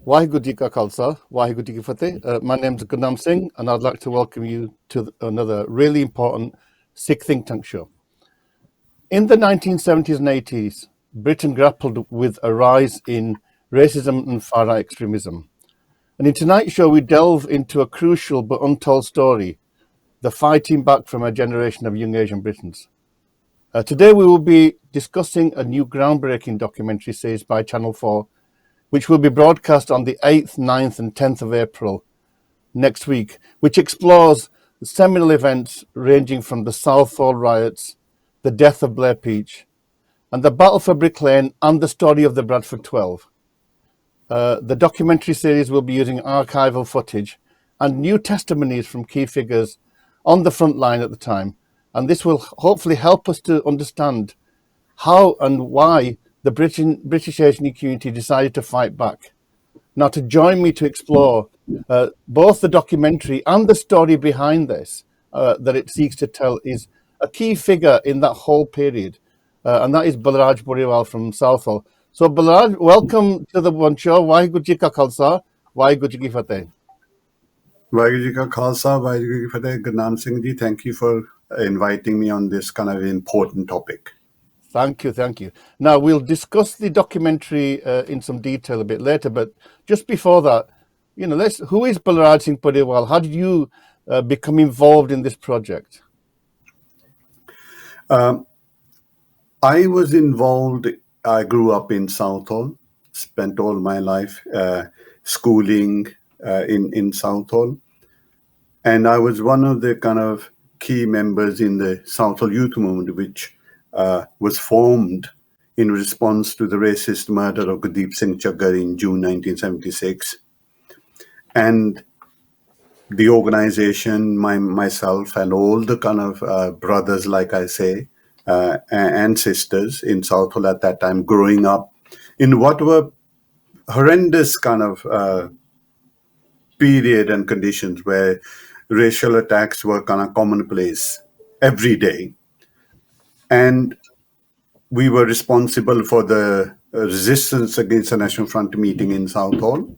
Waheguru Ji Ka Khalsa, Waheguru Ji Ki Fateh. My name is Gurnam Singh, and I'd like to welcome you to another really important Sikh think tank show. In the 1970s and 80s, Britain grappled with a rise in racism and far-right extremism. And in tonight's show, we delve into a crucial but untold story, the fighting back from a generation of young Asian Britons. Today, we will be discussing a new groundbreaking documentary series by Channel 4, which will be broadcast on the 8th, 9th, and 10th of April next week, which explores seminal events ranging from the Southall riots, the death of Blair Peach, and the battle for Brick Lane, and the story of the Bradford 12. The documentary series will be using archival footage and new testimonies from key figures on the front line at the time, and this will hopefully help us to understand how and why the British Asian community decided to fight back. Now, to join me to explore both the documentary and the story behind this that it seeks to tell is a key figure in that whole period, and that is Balraj Purewal from Southall. So, Balraj, welcome to the One Show. Waheguru Ji Ka Khalsa, Waheguru Ji Ki Fateh. Waheguru Ji Ka Khalsa, Waheguru Ji Ki Fateh. Gurnam Singh Ji, thank you for inviting me on this kind of important topic. Thank you. Now, we'll discuss the documentary in some detail a bit later, but just before that, who is Balraj Singh Purewal? How did you become involved in this project? I was involved. I grew up in Southall, spent all my life schooling in Southall, and I was one of the kind of key members in the Southall Youth Movement, which was formed in response to the racist murder of Gurdeep Singh Chaggar in June 1976. And the organization, myself, and all the kind of brothers, like I say, and sisters in Southall at that time, growing up in what were horrendous kind of period and conditions where racial attacks were kind of commonplace every day. And we were responsible for the resistance against the National Front meeting in Southall.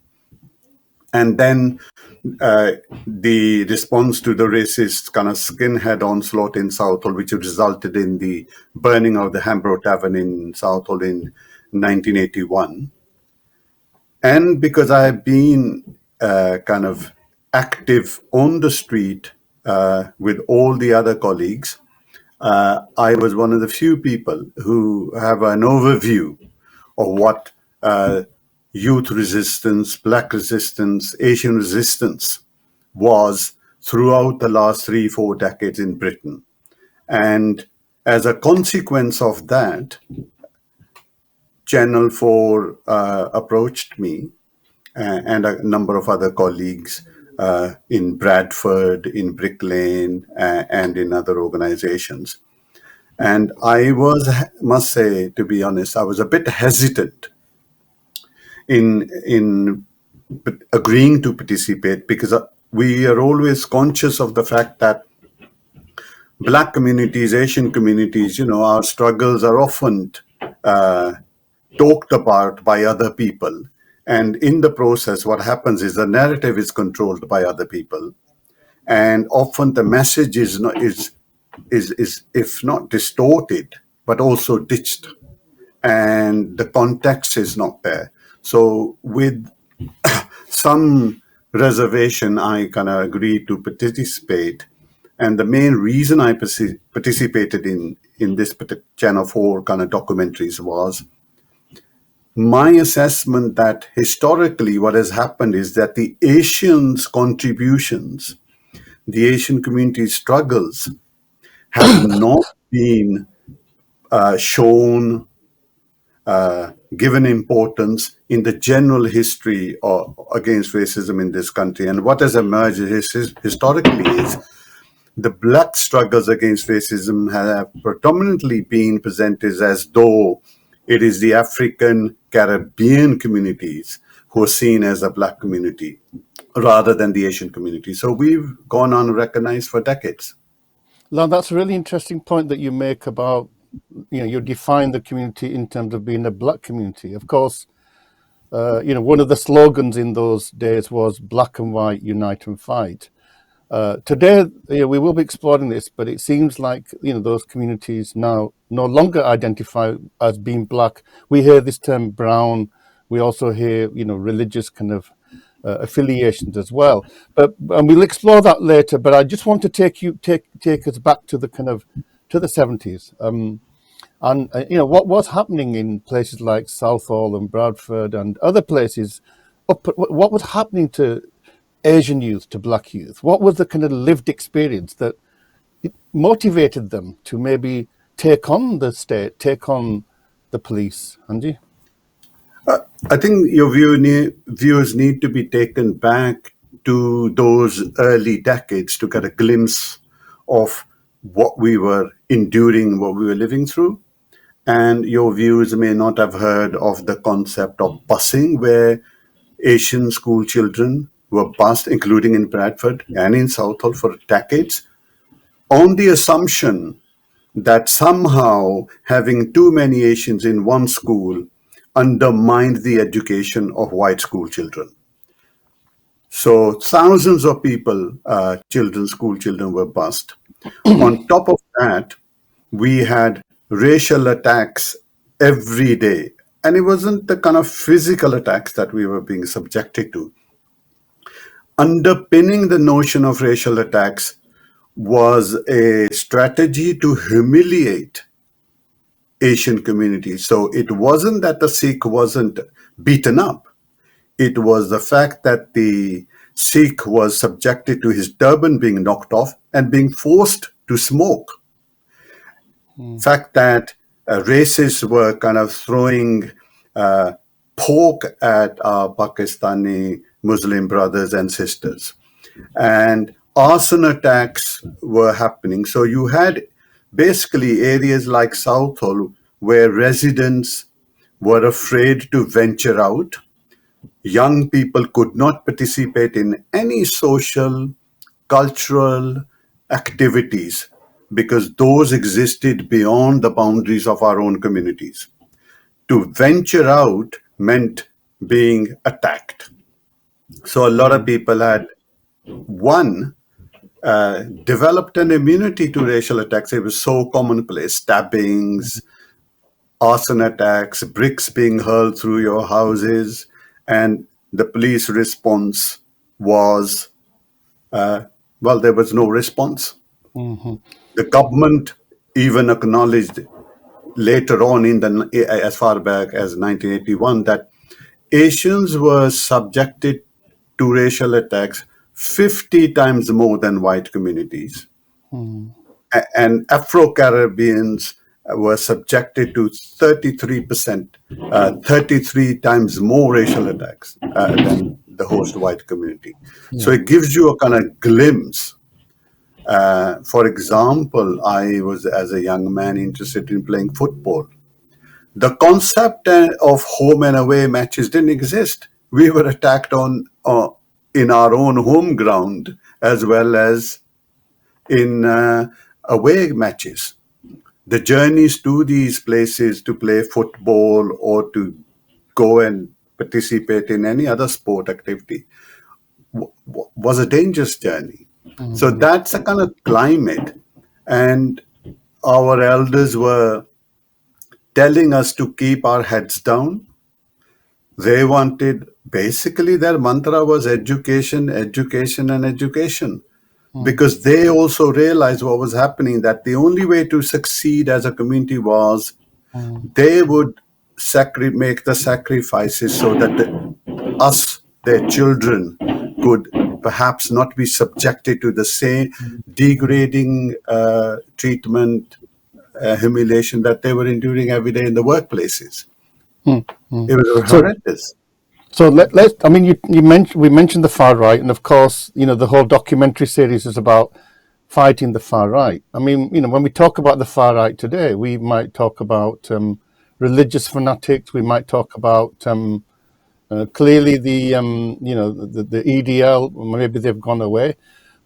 And then the response to the racist kind of skinhead onslaught in Southall, which resulted in the burning of the Hambro Tavern in Southall in 1981. And because I have been kind of active on the street with all the other colleagues, I was one of the few people who have an overview of what youth resistance, Black resistance, Asian resistance was throughout the last 3-4 decades in Britain. And as a consequence of that, Channel 4 approached me and a number of other colleagues in Bradford, in Brick Lane, and in other organizations. And I must say, to be honest, I was a bit hesitant in agreeing to participate, because we are always conscious of the fact that Black communities, Asian communities, our struggles are often talked about by other people. And in the process, what happens is the narrative is controlled by other people. And often the message is if not distorted, but also ditched. And the context is not there. So with some reservation, I kind of agreed to participate. And the main reason I participated in this Channel 4 kind of documentaries was my assessment that historically what has happened is that the Asians' contributions, the Asian community's struggles, have not been shown, given importance in the general history against racism in this country. And what has emerged historically is the Black struggles against racism have predominantly been presented as though it is the African Caribbean communities who are seen as a Black community rather than the Asian community. So we've gone unrecognized for decades. Now, that's a really interesting point that you make about, you define the community in terms of being a Black community. Of course, one of the slogans in those days was "Black and White, Unite and Fight." Today, we will be exploring this, but it seems like those communities now no longer identify as being black. We hear this term brown. We also hear religious kind of affiliations as well. And we'll explore that later. But I just want to take us back to the kind of to the 70s. And what was happening in places like Southall and Bradford and other places. What was happening to Asian youth, to black youth? What was the kind of lived experience that motivated them to maybe take on the state, take on the police? Anji? I think your viewers need to be taken back to those early decades to get a glimpse of what we were enduring, what we were living through. And your viewers may not have heard of the concept of busing, where Asian school children were bused, including in Bradford and in Southall, for decades, on the assumption that somehow having too many Asians in one school undermined the education of white school children. So thousands of school children were bused. On top of that, we had racial attacks every day. And it wasn't the kind of physical attacks that we were being subjected to. Underpinning the notion of racial attacks was a strategy to humiliate Asian communities. So it wasn't that the Sikh wasn't beaten up. It was the fact that the Sikh was subjected to his turban being knocked off and being forced to smoke. Fact that racists were kind of throwing pork at our Pakistani Muslim brothers and sisters. And arson attacks were happening. So you had basically areas like Southall where residents were afraid to venture out. Young people could not participate in any social, cultural activities because those existed beyond the boundaries of our own communities. To venture out meant being attacked. So a lot of people had, developed an immunity to racial attacks. It was so commonplace: stabbings, arson attacks, bricks being hurled through your houses. And the police response was, there was no response. Mm-hmm. The government even acknowledged later on, as far back as 1981, that Asians were subjected to racial attacks 50 times more than white communities. And Afro-Caribbeans were subjected to 33 times more racial attacks than the host white community. Yeah. So it gives you a kind of glimpse. For example, I was, as a young man, interested in playing football. The concept of home and away matches didn't exist. We were attacked in our own home ground as well as in away matches. The journeys to these places to play football or to go and participate in any other sport activity was a dangerous journey. Mm-hmm. So that's a kind of climate. And our elders were telling us to keep our heads down. They wanted, basically their mantra was education, education, and education. Because they also realized what was happening, that the only way to succeed as a community was they would make the sacrifices so that their children, could perhaps not be subjected to the same degrading treatment, humiliation that they were enduring every day in the workplaces. It was horrendous. So we mentioned the far right, and of course, the whole documentary series is about fighting the far right. I mean, when we talk about the far right today, we might talk about religious fanatics. We might talk about clearly the EDL. Maybe they've gone away,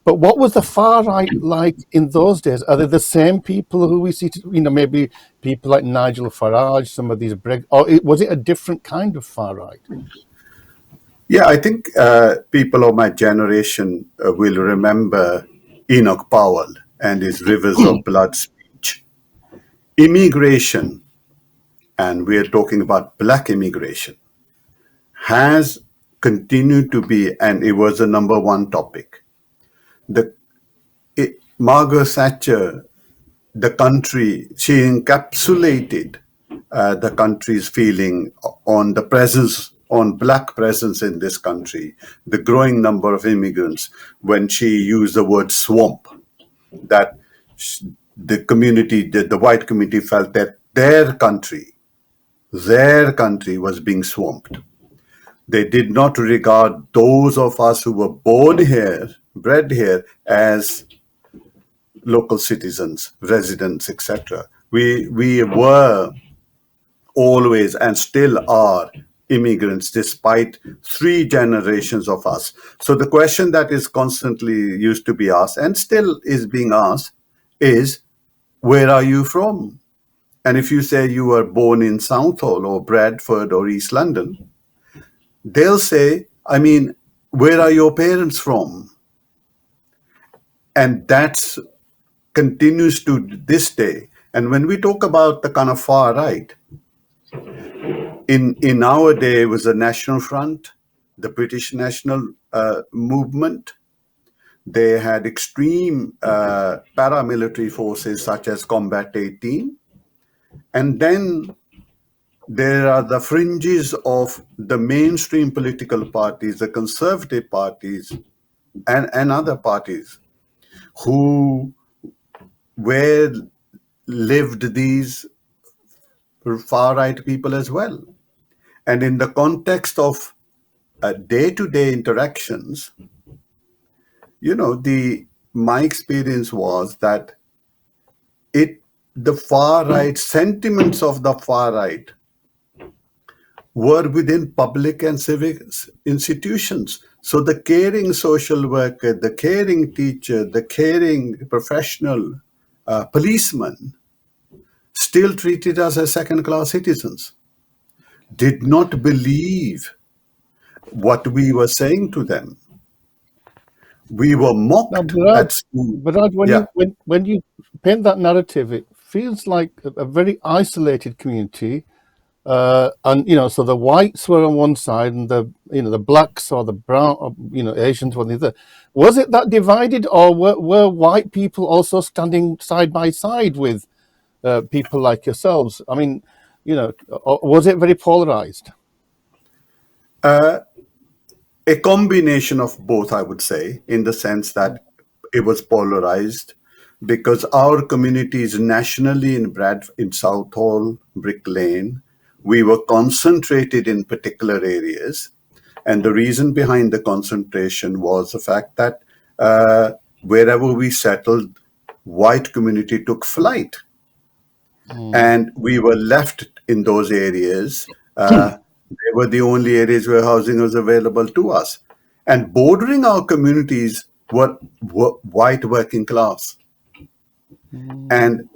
But what was the far right like in those days? Are they the same people who we see? Maybe people like Nigel Farage, some of these or was it a different kind of far right? Yeah, I think people of my generation will remember Enoch Powell and his Rivers of Blood speech. Immigration, and we're talking about black immigration, has continued to be, and it was the number one topic. Margaret Thatcher, the country, she encapsulated the country's feeling on the presence, on black presence in this country, the growing number of immigrants, when she used the word swamp, that the community, the white community felt that their country was being swamped. They did not regard those of us who were born here, bred here, as local citizens, residents, etc. We were always and still are immigrants despite three generations of us. So the question that is constantly used to be asked and still is being asked is, where are you from? And if you say you were born in Southall or Bradford or East London, they'll say, I mean, where are your parents from? And that's continues to this day. And when we talk about the kind of far right, in our day it was the National Front, the British National Movement. They had extreme paramilitary forces such as Combat 18. And then there are the fringes of the mainstream political parties, the conservative parties, and other parties who were lived these far right people as well. And in the context of day-to-day interactions, my experience was that the far right sentiments of the far right were within public and civic institutions. So the caring social worker, the caring teacher, the caring professional, policeman still treated us as second-class citizens, did not believe what we were saying to them. We were mocked at school. But Yeah. when you paint that narrative, it feels like a very isolated community. And so the whites were on one side, and the blacks or the brown, or, Asians were on the other. Was it that divided, or were white people also standing side by side with people like yourselves? I mean, or was it very polarized? A combination of both, I would say, in the sense that it was polarized because our communities nationally in Southall, Brick Lane, we were concentrated in particular areas. And the reason behind the concentration was the fact that wherever we settled, white community took flight. And we were left in those areas. They were the only areas where housing was available to us. And bordering our communities were white working class. And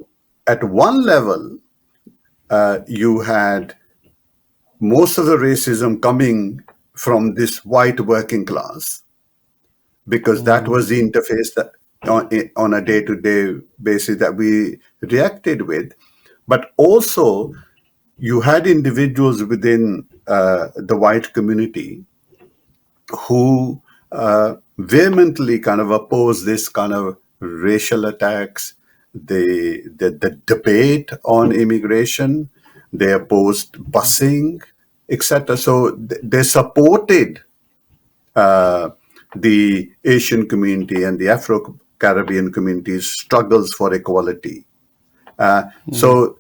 at one level, you had most of the racism coming from this white working class, because that was the interface that on a day-to-day basis that we reacted with. But also, you had individuals within the white community who vehemently kind of opposed this kind of racial attacks, the debate on immigration, they opposed busing, etc. So they supported the Asian community and the Afro-Caribbean community's struggles for equality. So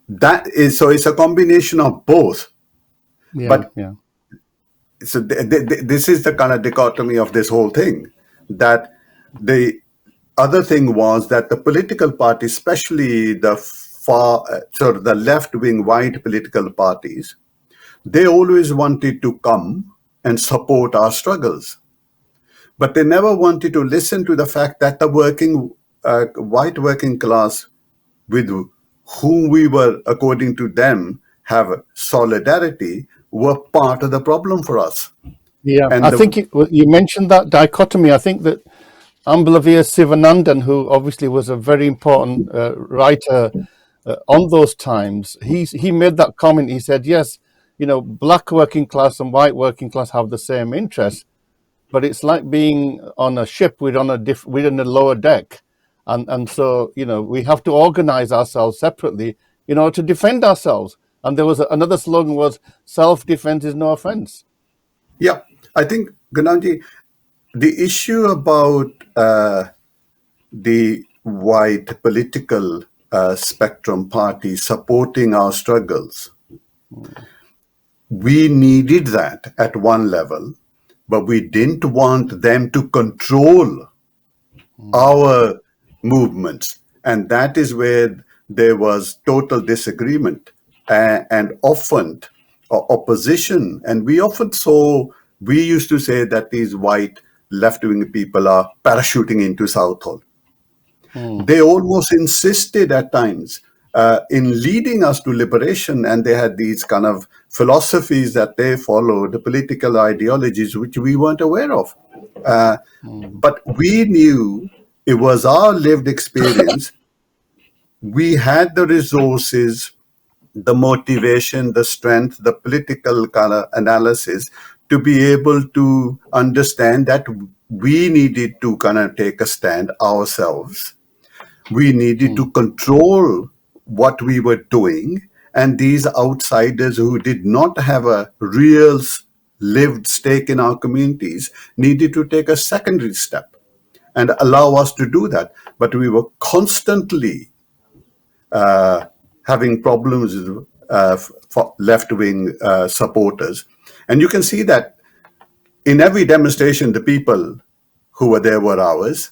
it's a combination of both. Yeah, But so this is the kind of dichotomy of this whole thing, that the other thing was that the political parties, especially the the left-wing white political parties, they always wanted to come and support our struggles. But they never wanted to listen to the fact that the white working class, with whom we were, according to them, have solidarity, were part of the problem for us. Yeah, I And think you mentioned that dichotomy. I think that Ambalavir Sivanandan, who obviously was a very important writer on those times, he made that comment. He said, "Yes, black working class and white working class have the same interests, but it's like being on a ship. We're in a lower deck, and so we have to organize ourselves separately in order to defend ourselves." And there was another slogan was "Self-defense is no offense." yeah, I think, Ganamji, the issue about the white political spectrum parties supporting our struggles, we needed that at one level, but we didn't want them to control our movements. And that is where there was total disagreement and often opposition. And we used to say that these white left wing people are parachuting into Southall. They almost insisted at times in leading us to liberation, and they had these kind of philosophies that they followed, the political ideologies which we weren't aware of. But we knew it was our lived experience. We had the resources, the motivation, the strength, the political kind of analysis to be able to understand that we needed to kind of take a stand ourselves. We needed to control what we were doing, and these outsiders who did not have a real lived stake in our communities needed to take a secondary step and allow us to do that. But we were constantly having problems with left-wing supporters. And you can see that in every demonstration, the people who were there were ours.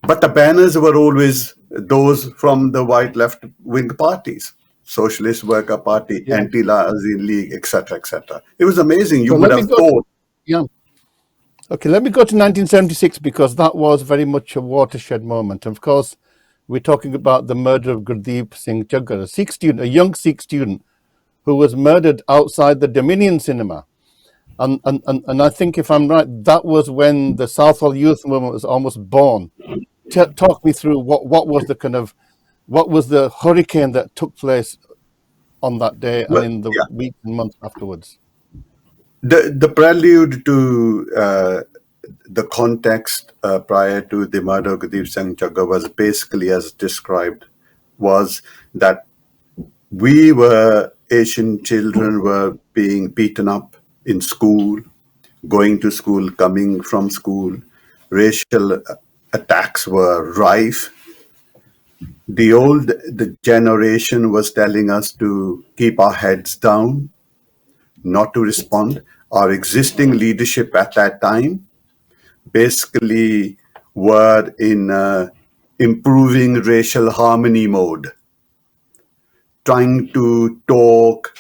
But the banners were always those from the white left-wing parties, Socialist Worker Party, Yeah. Anti-Nazi League, etc., etc. It was amazing. You So would let me have go. thought. Yeah. Okay, let me go to 1976 because that was very much a watershed moment. Of course, we're talking about the murder of Gurdeep Singh Jaggar, a young Sikh student who was murdered outside the Dominion Cinema. And I think, if I'm right, that was when the Southall Youth Movement was almost born. Talk me through what was the hurricane that took place on that day and Well, in the yeah, weeks and months afterwards. the prelude to the context prior to the murder of Gurdeep Singh Jaggar was basically as described, was that Asian children were being beaten up in school, going to school, coming from school. Racial attacks were rife. The generation was telling us to keep our heads down, not to respond. Our existing leadership at that time basically were in improving racial harmony mode, trying to talk.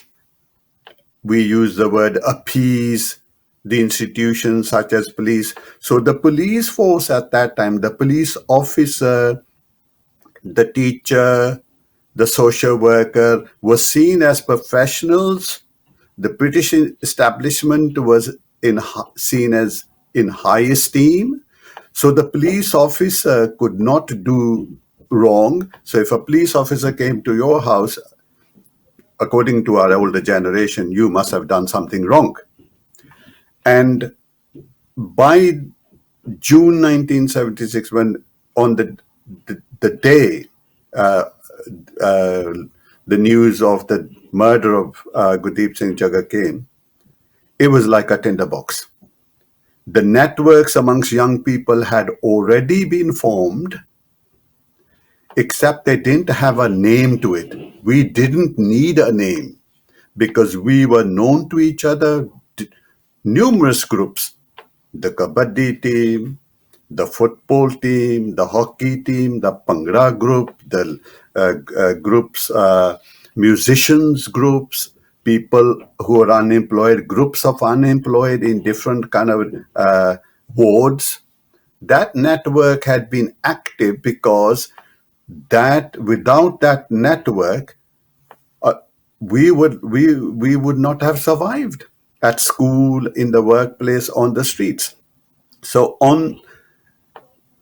We use the word appease the institutions such as police. So the police force at that time, the police officer, the teacher, the social worker was seen as professionals. The British establishment was seen as in high esteem. So the police officer could not do wrong. So if a police officer came to your house, according to our older generation, you must have done something wrong. And by June 1976, when on the day the news of the murder of Gurdeep Singh Jaggar came, it was like a tinderbox. The networks amongst young people had already been formed, except they didn't have a name to it. We didn't need a name because we were known to each other. Numerous groups, the Kabaddi team, the football team, the hockey team, the Pangra group, the groups, musicians groups, people who are unemployed, groups of unemployed in different kind of wards. That network had been active because that without that network, uh, we would not have survived at school, in the workplace, on the streets. So on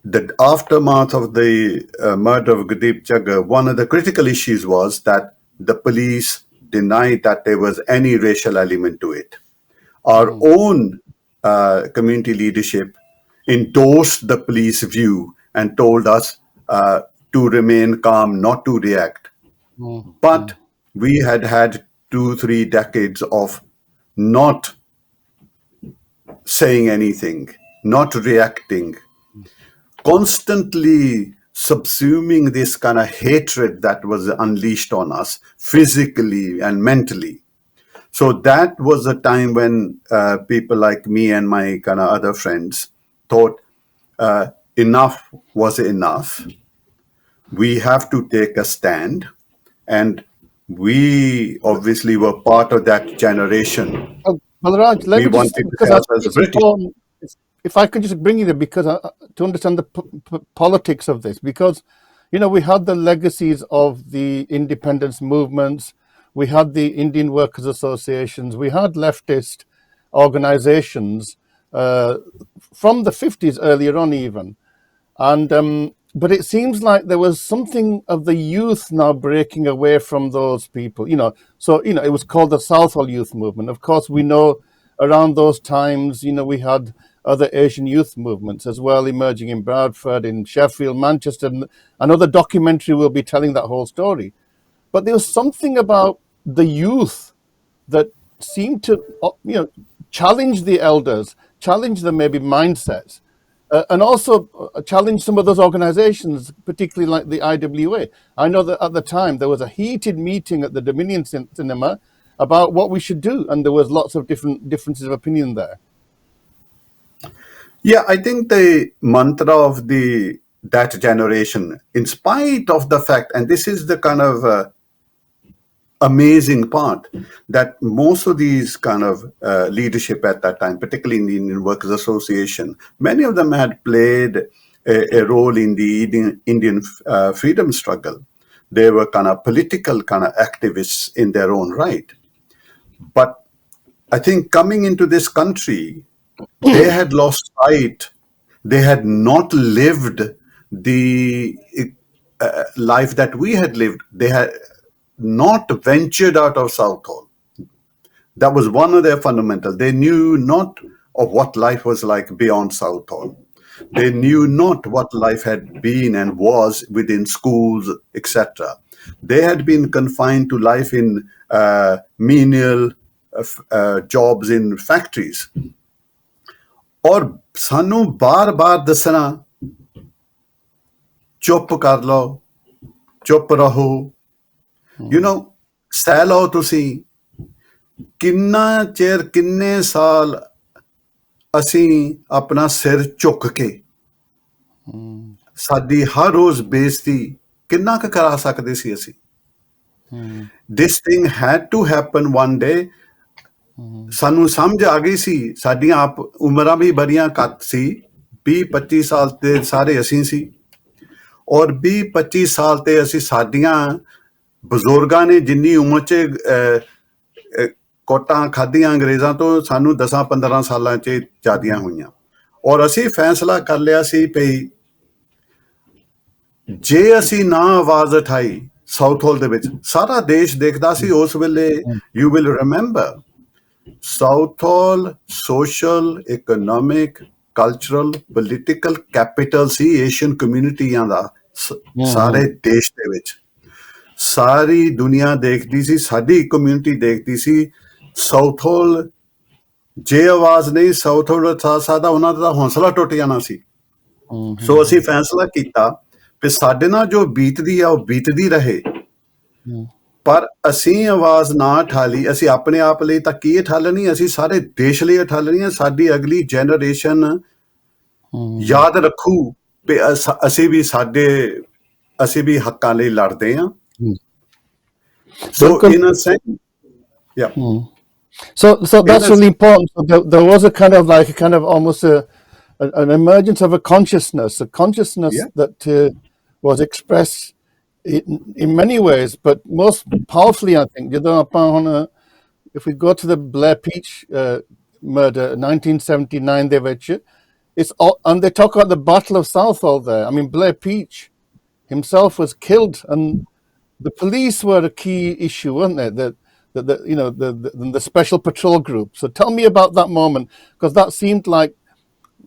the aftermath of the murder of Gurdeep Jaggar, one of the critical issues was that the police denied that there was any racial element to it. Our own community leadership endorsed the police view and told us to remain calm, not to react. But we had had 2, 3 decades of not saying anything, not reacting, constantly subsuming this kind of hatred that was unleashed on us physically and mentally. So that was a time when people like me and my kind of other friends thought enough was enough. We have to take a stand. And we obviously were part of that generation. Balraj, let We me just, wanted to because I help think as it's British. important, if I could just bring you there, because to understand the politics of this, because, we had the legacies of the independence movements, we had the Indian Workers Associations, we had leftist organizations from the 50s earlier on even. And but it seems like there was something of the youth now breaking away from those people. So it was called the Southall Youth Movement. Of course, we know around those times, we had other Asian youth movements as well emerging in Bradford, in Sheffield, Manchester, and another documentary will be telling that whole story. But there was something about the youth that seemed to, challenge the elders, challenge the maybe mindsets, and also challenge some of those organizations, particularly like the IWA. I know that at the time there was a heated meeting at the Dominion Cinema about what we should do, and there was lots of differences of opinion there. Yeah, I think the mantra of that generation, in spite of the fact, and this is the kind of amazing part, that most of these kind of leadership at that time, particularly in the Indian Workers Association, many of them had played a role in the Indian freedom struggle. They were kind of political kind of activists in their own right. But I think coming into this country, they had lost sight. They had not lived the life that we had lived. They had not ventured out of Southall. That was one of their fundamentals. They knew not of what life was like beyond Southall. They knew not what life had been and was within schools, etc. They had been confined to life in menial jobs in factories. ਔਰ ਸਾਨੂੰ ਬਾਰ-ਬਾਰ ਦੱਸਣਾ ਚੁੱਪ ਕਰ ਲਓ, ਚੁੱਪ ਰਹੋ, ਸਹਿ ਲਓ ਤੁਸੀਂ। ਕਿੰਨਾ ਚਿਰ, ਕਿੰਨੇ ਸਾਲ ਅਸੀਂ ਆਪਣਾ ਸਿਰ ਝੁੱਕ ਕੇ ਸਾਡੀ ਹਰ ਰੋਜ਼ ਬੇਇੱਜ਼ਤੀ ਕਿੰਨਾ ਕੁ ਕਰਾ ਸਕਦੇ ਸੀ ਅਸੀਂ। This thing had to happen one day. ਸਾਨੂੰ ਸਮਝ ਆ ਗਈ ਸੀ, ਸਾਡੀਆਂ ਆਪ ਉਮਰਾਂ ਵੀ ਬੜੀਆਂ ਘੱਟ ਸੀ, 20-25 ਸਾਲ ਤੇ ਸਾਰੇ ਅਸੀਂ ਸੀ, ਔਰ 20-25 ਸਾਲ ਤੇ ਅਸੀਂ ਸਾਡੀਆਂ ਬਜ਼ੁਰਗਾਂ ਨੇ ਜਿੰਨੀ ਉਮਰ 'ਚ ਕੋਟਾਂ ਖਾਧੀਆਂ ਅੰਗਰੇਜ਼ਾਂ ਤੋਂ, ਸਾਨੂੰ 10-15 ਸਾਲਾਂ 'ਚ ਜ਼ਿਆਦੀਆਂ ਹੋਈਆਂ। ਔਰ ਅਸੀਂ ਫੈਸਲਾ ਕਰ ਲਿਆ ਸੀ ਭਈ ਜੇ ਅਸੀਂ ਨਾ ਆਵਾਜ਼ ਉਠਾਈ ਸਾਊਥਹੋਲ ਦੇ ਵਿੱਚ, ਸਾਰਾ ਦੇਸ਼ ਦੇਖਦਾ ਸੀ ਉਸ ਵੇਲੇ। You will remember Southall social, economic, cultural, political capital ਸੀ ਏਸ਼ੀਅਨ ਕਮਿਊਨਿਟੀਆਂ ਦਾ ਸਾਰੇ ਦੇਸ਼ ਦੇ ਵਿੱਚ। ਸਾਰੀ ਦੁਨੀਆ ਦੇਖਦੀ ਸੀ, ਸਾਡੀ ਕਮਿਊਨਿਟੀ ਦੇਖਦੀ ਸੀ। ਸਾਊਥਹੋਲ ਜੇ ਆਵਾਜ਼ ਨਹੀਂ ਸਾਊਥਹੋਲ ਉਠਾ ਸਕਦਾ, ਉਹਨਾਂ ਦਾ ਹੌਸਲਾ ਟੁੱਟ ਜਾਣਾ ਸੀ। ਸੋ ਅਸੀਂ ਫੈਸਲਾ ਕੀਤਾ ਕਿ ਸਾਡੇ ਨਾਲ ਜੋ ਬੀਤਦੀ ਆ ਉਹ ਬੀਤਦੀ ਰਹੇ, ਪਰ ਅਸੀਂ ਆਵਾਜ਼ ਨਾ ਉਠਾਲੀ। ਅਸੀਂ ਆਪਣੇ ਆਪ ਲਈ ਤਾਂ ਕੀ ਉਠਾਲਣੀ, ਅਸੀਂ ਸਾਰੇ ਦੇਸ਼ ਲਈ ਉਠਾਲਣੀ ਹੈ। ਸਾਡੀ ਅਗਲੀ ਜਨਰੇਸ਼ਨ ਯਾਦ ਰੱਖੂ ਕਿ ਅਸੀਂ ਵੀ ਹੱਕਾਂ ਲਈ ਲੜਦੇ ਹਾਂ। So in a sense, yeah. So that's really important. So there was a kind of almost an emergence of a consciousness Yeah. that was expressed in many ways, but most powerfully, I think, if we go to the Blair Peach murder, 1979, it's all, and they talk about the Battle of Southall there. I mean, Blair Peach himself was killed, and the police were a key issue, weren't they? The special patrol group. So tell me about that moment, because that seemed like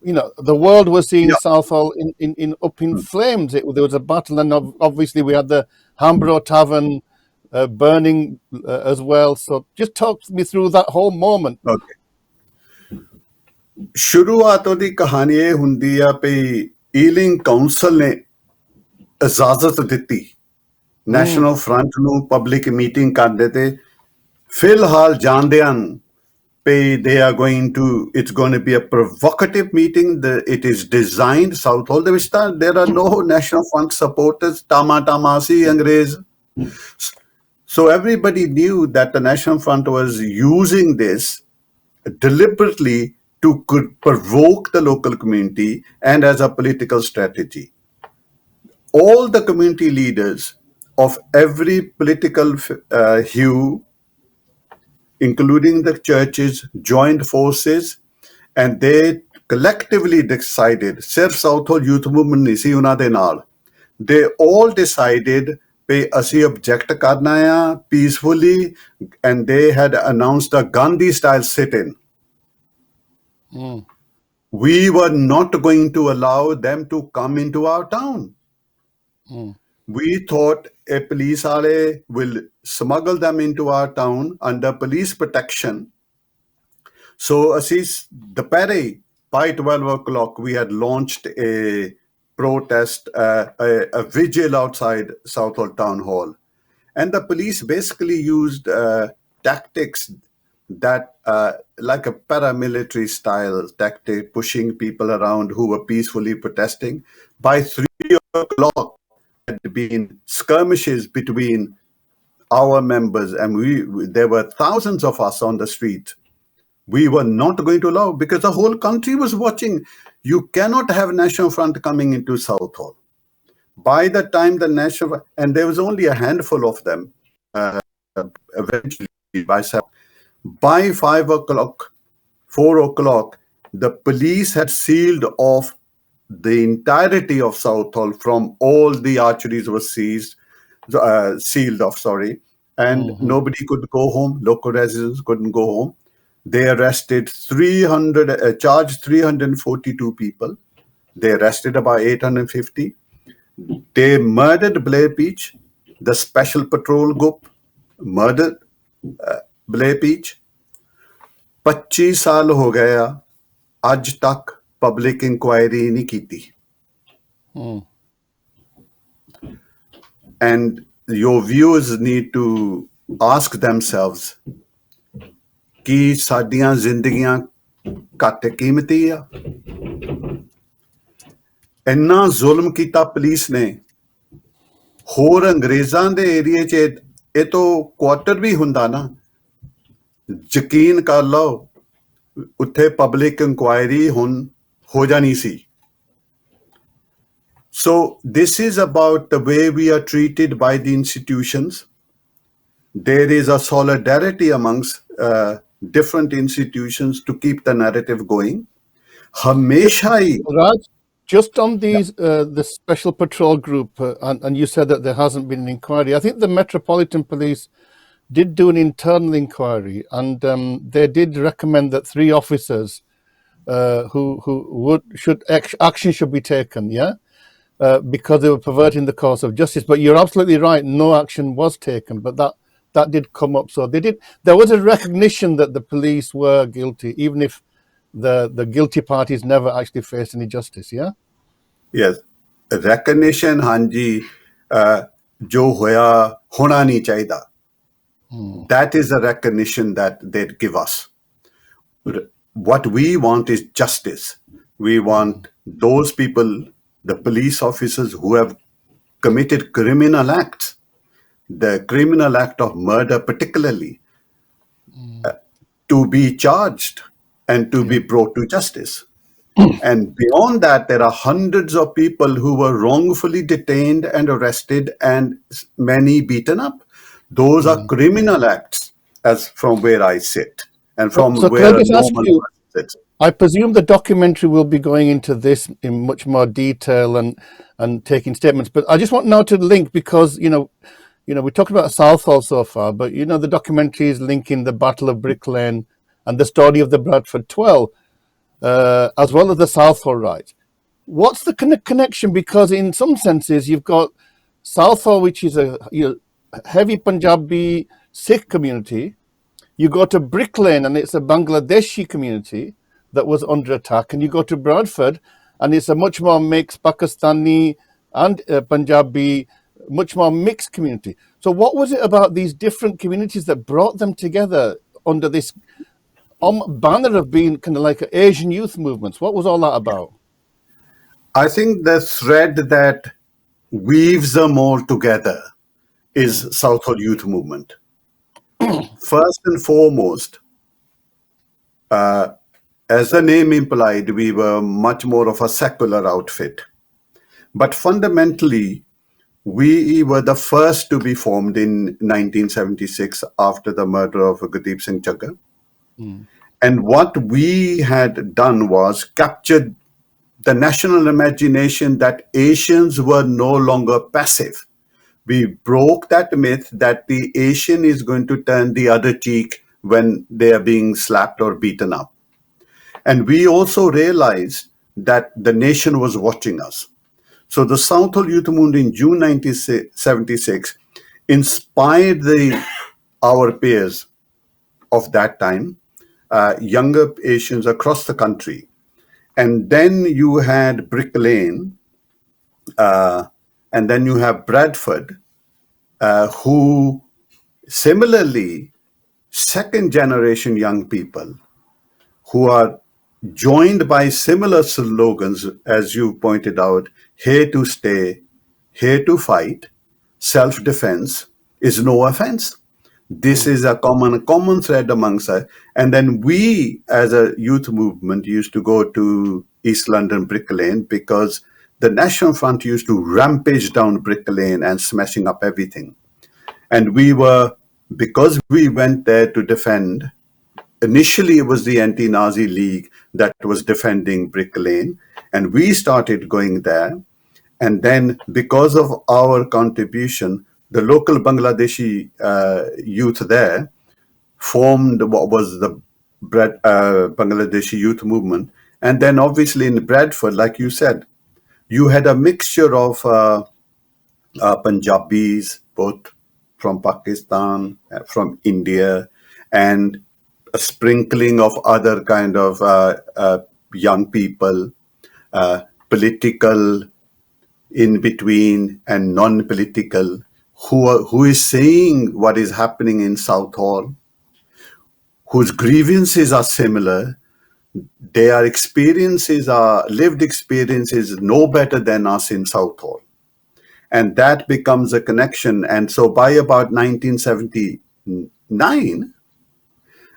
the world was seeing Yeah. Southall in up in flames. There was a battle, and obviously we had the Hambro Tavern burning as well. So just talk me through that whole moment. Okay. शुरुआत ਉਹਦੀ ਕਹਾਣੀ ਇਹ ਹੁੰਦੀ ਆ ਵੀ Ealing council ਨੇ ਇਜਾਜ਼ਤ ਦਿੱਤੀ national front ਨੂੰ ਪਬਲਿਕ ਮੀਟਿੰਗ ਕਰਦੇ ਤੇ ਫਿਲਹਾਲ ਜਾਣਦਿਆਂ it's going to be a provocative meeting. It is designed Southall ਦੇ ਵਿੱਚ ਤਾਂ there are no National Front supporters. Tamasi Angrez. So everybody knew that the National Front was using this deliberately to provoke the local community and as a political strategy. All the community leaders of every political hue, including the churches, joined forces, and they collectively decided, Sirf Southall Youth Movement nahi si unna de naal. They all decided pay asi object karna hai peacefully, and they had announced a Gandhi style sit-in. We were not going to allow them to come into our town. We thought a police will smuggle them into our town under police protection. So, by 12 o'clock, we had launched a protest, a vigil outside Southall Town Hall. And the police basically used tactics that, like a paramilitary style tactic, pushing people around who were peacefully protesting. By 3 o'clock, had been skirmishes between our members, and there were thousands of us on the street. We were not going to allow, because the whole country was watching. You cannot have National Front coming into Southall. By the time the National, and there was only a handful of them, eventually by 5 o'clock, 4 o'clock, the police had sealed off the entirety of Southall. From all the archeries were sealed off, and nobody could go home. Local residents couldn't go home. They arrested charged 342 people. They arrested about 850. They murdered Blair Peach. The special patrol group murdered Blair Peach. 25 ਸਾਲ ਹੋ ਗਏ ਆ, ਅੱਜ ਤੱਕ public inquiry ਨਹੀਂ ਕੀਤੀ. And your viewers need to ask themselves, ਕੀ ਸਾਡੀਆਂ ਜ਼ਿੰਦਗੀਆਂ ਘੱਟ ਕੀਮਤੀ ਆ? ਇੰਨਾ ਜ਼ੁਲਮ ਕੀਤਾ ਪੁਲਿਸ ਨੇ. ਹੋਰ ਅੰਗਰੇਜ਼ਾਂ ਦੇ ਏਰੀਏ 'ਚ ਇਹ ਤੋਂ ਕੁਆਟਰ ਵੀ ਹੁੰਦਾ ਨਾ. ਯਕੀਨ ਕਰ ਲਓ ਉੱਥੇ ਪਬਲਿਕ ਇਨਕੁਆਇਰੀ ਹੁਣ ਹੋ ਜਾਣੀ ਸੀ. So this is about the way we are treated by the institutions. There is a solidarity amongst different institutions to keep the narrative going. Hamesha hi. Raj, just on these the special patrol group, and you said that there hasn't been an inquiry. I think the Metropolitan Police did do an internal inquiry, and they did recommend that 3 officers action should be taken. Yeah. Because they were perverting the course of justice. But you're absolutely right, no action was taken, but that did come up. So there was a recognition that the police were guilty, even if the guilty parties never actually faced any justice. Yeah. Yes, recognition, hanji, jo hoya hona nahi chahida. That is a recognition that they'd give us. What we want is justice. We want those people, the police officers who have committed criminal acts, the criminal act of murder particularly, to be charged and to be brought to justice. And beyond that, there are hundreds of people who were wrongfully detained and arrested and many beaten up. Those are Mm. criminal acts, as from where I sit and So, from so could I where a just ask normal you? person sits. I presume the documentary will be going into this in much more detail and taking statements. But I just want now to link because we talked about Southall so far, but the documentary is linking the Battle of Brick Lane and the story of the Bradford 12, as well as the Southall riots. What's the connection? Because in some senses, you've got Southall, which is a heavy Punjabi Sikh community. You go to Brick Lane, and it's a Bangladeshi community that was under attack. And you go to Bradford, and it's a much more mixed Pakistani and Punjabi, much more mixed community. So, what was it about these different communities that brought them together under this banner of being kind of like Asian youth movements? What was all that about? I think the thread that weaves them all together is Mm. Southall Youth Movement. First and foremost, as the name implied, we were much more of a secular outfit. But fundamentally, we were the first to be formed in 1976 after the murder of Gurdeep Singh Chaggar. Mm. And what we had done was captured the national imagination that Asians were no longer passive. We broke that myth that the Asian is going to turn the other cheek when they are being slapped or beaten up. And we also realized that the nation was watching us. So the Southall Youth Movement in June 1976 inspired our peers of that time, younger Asians across the country. And then you had Brick Lane, and then you have Bradford, who similarly, second generation young people who are joined by similar slogans, as you pointed out, here to stay, here to fight, self-defense is no offense. This Mm. is a common thread amongst us. And then we, as a youth movement, used to go to East London Brick Lane because the National Front used to rampage down Brick Lane and smashing up everything. And because we went there to defend, initially it was the anti-Nazi League that was defending Brick Lane, and we started going there. And then because of our contribution, the local Bangladeshi youth there formed what was the Bangladeshi youth movement. And then obviously in Bradford, like you said, you had a mixture of Punjabis, both from Pakistan, from India, and a sprinkling of other kind of young people, political, in between, and non-political, who is seeing what is happening in Southall, whose grievances are similar. Their experiences are lived experiences no better than us in Southall. And that becomes a connection. And so by about 1979,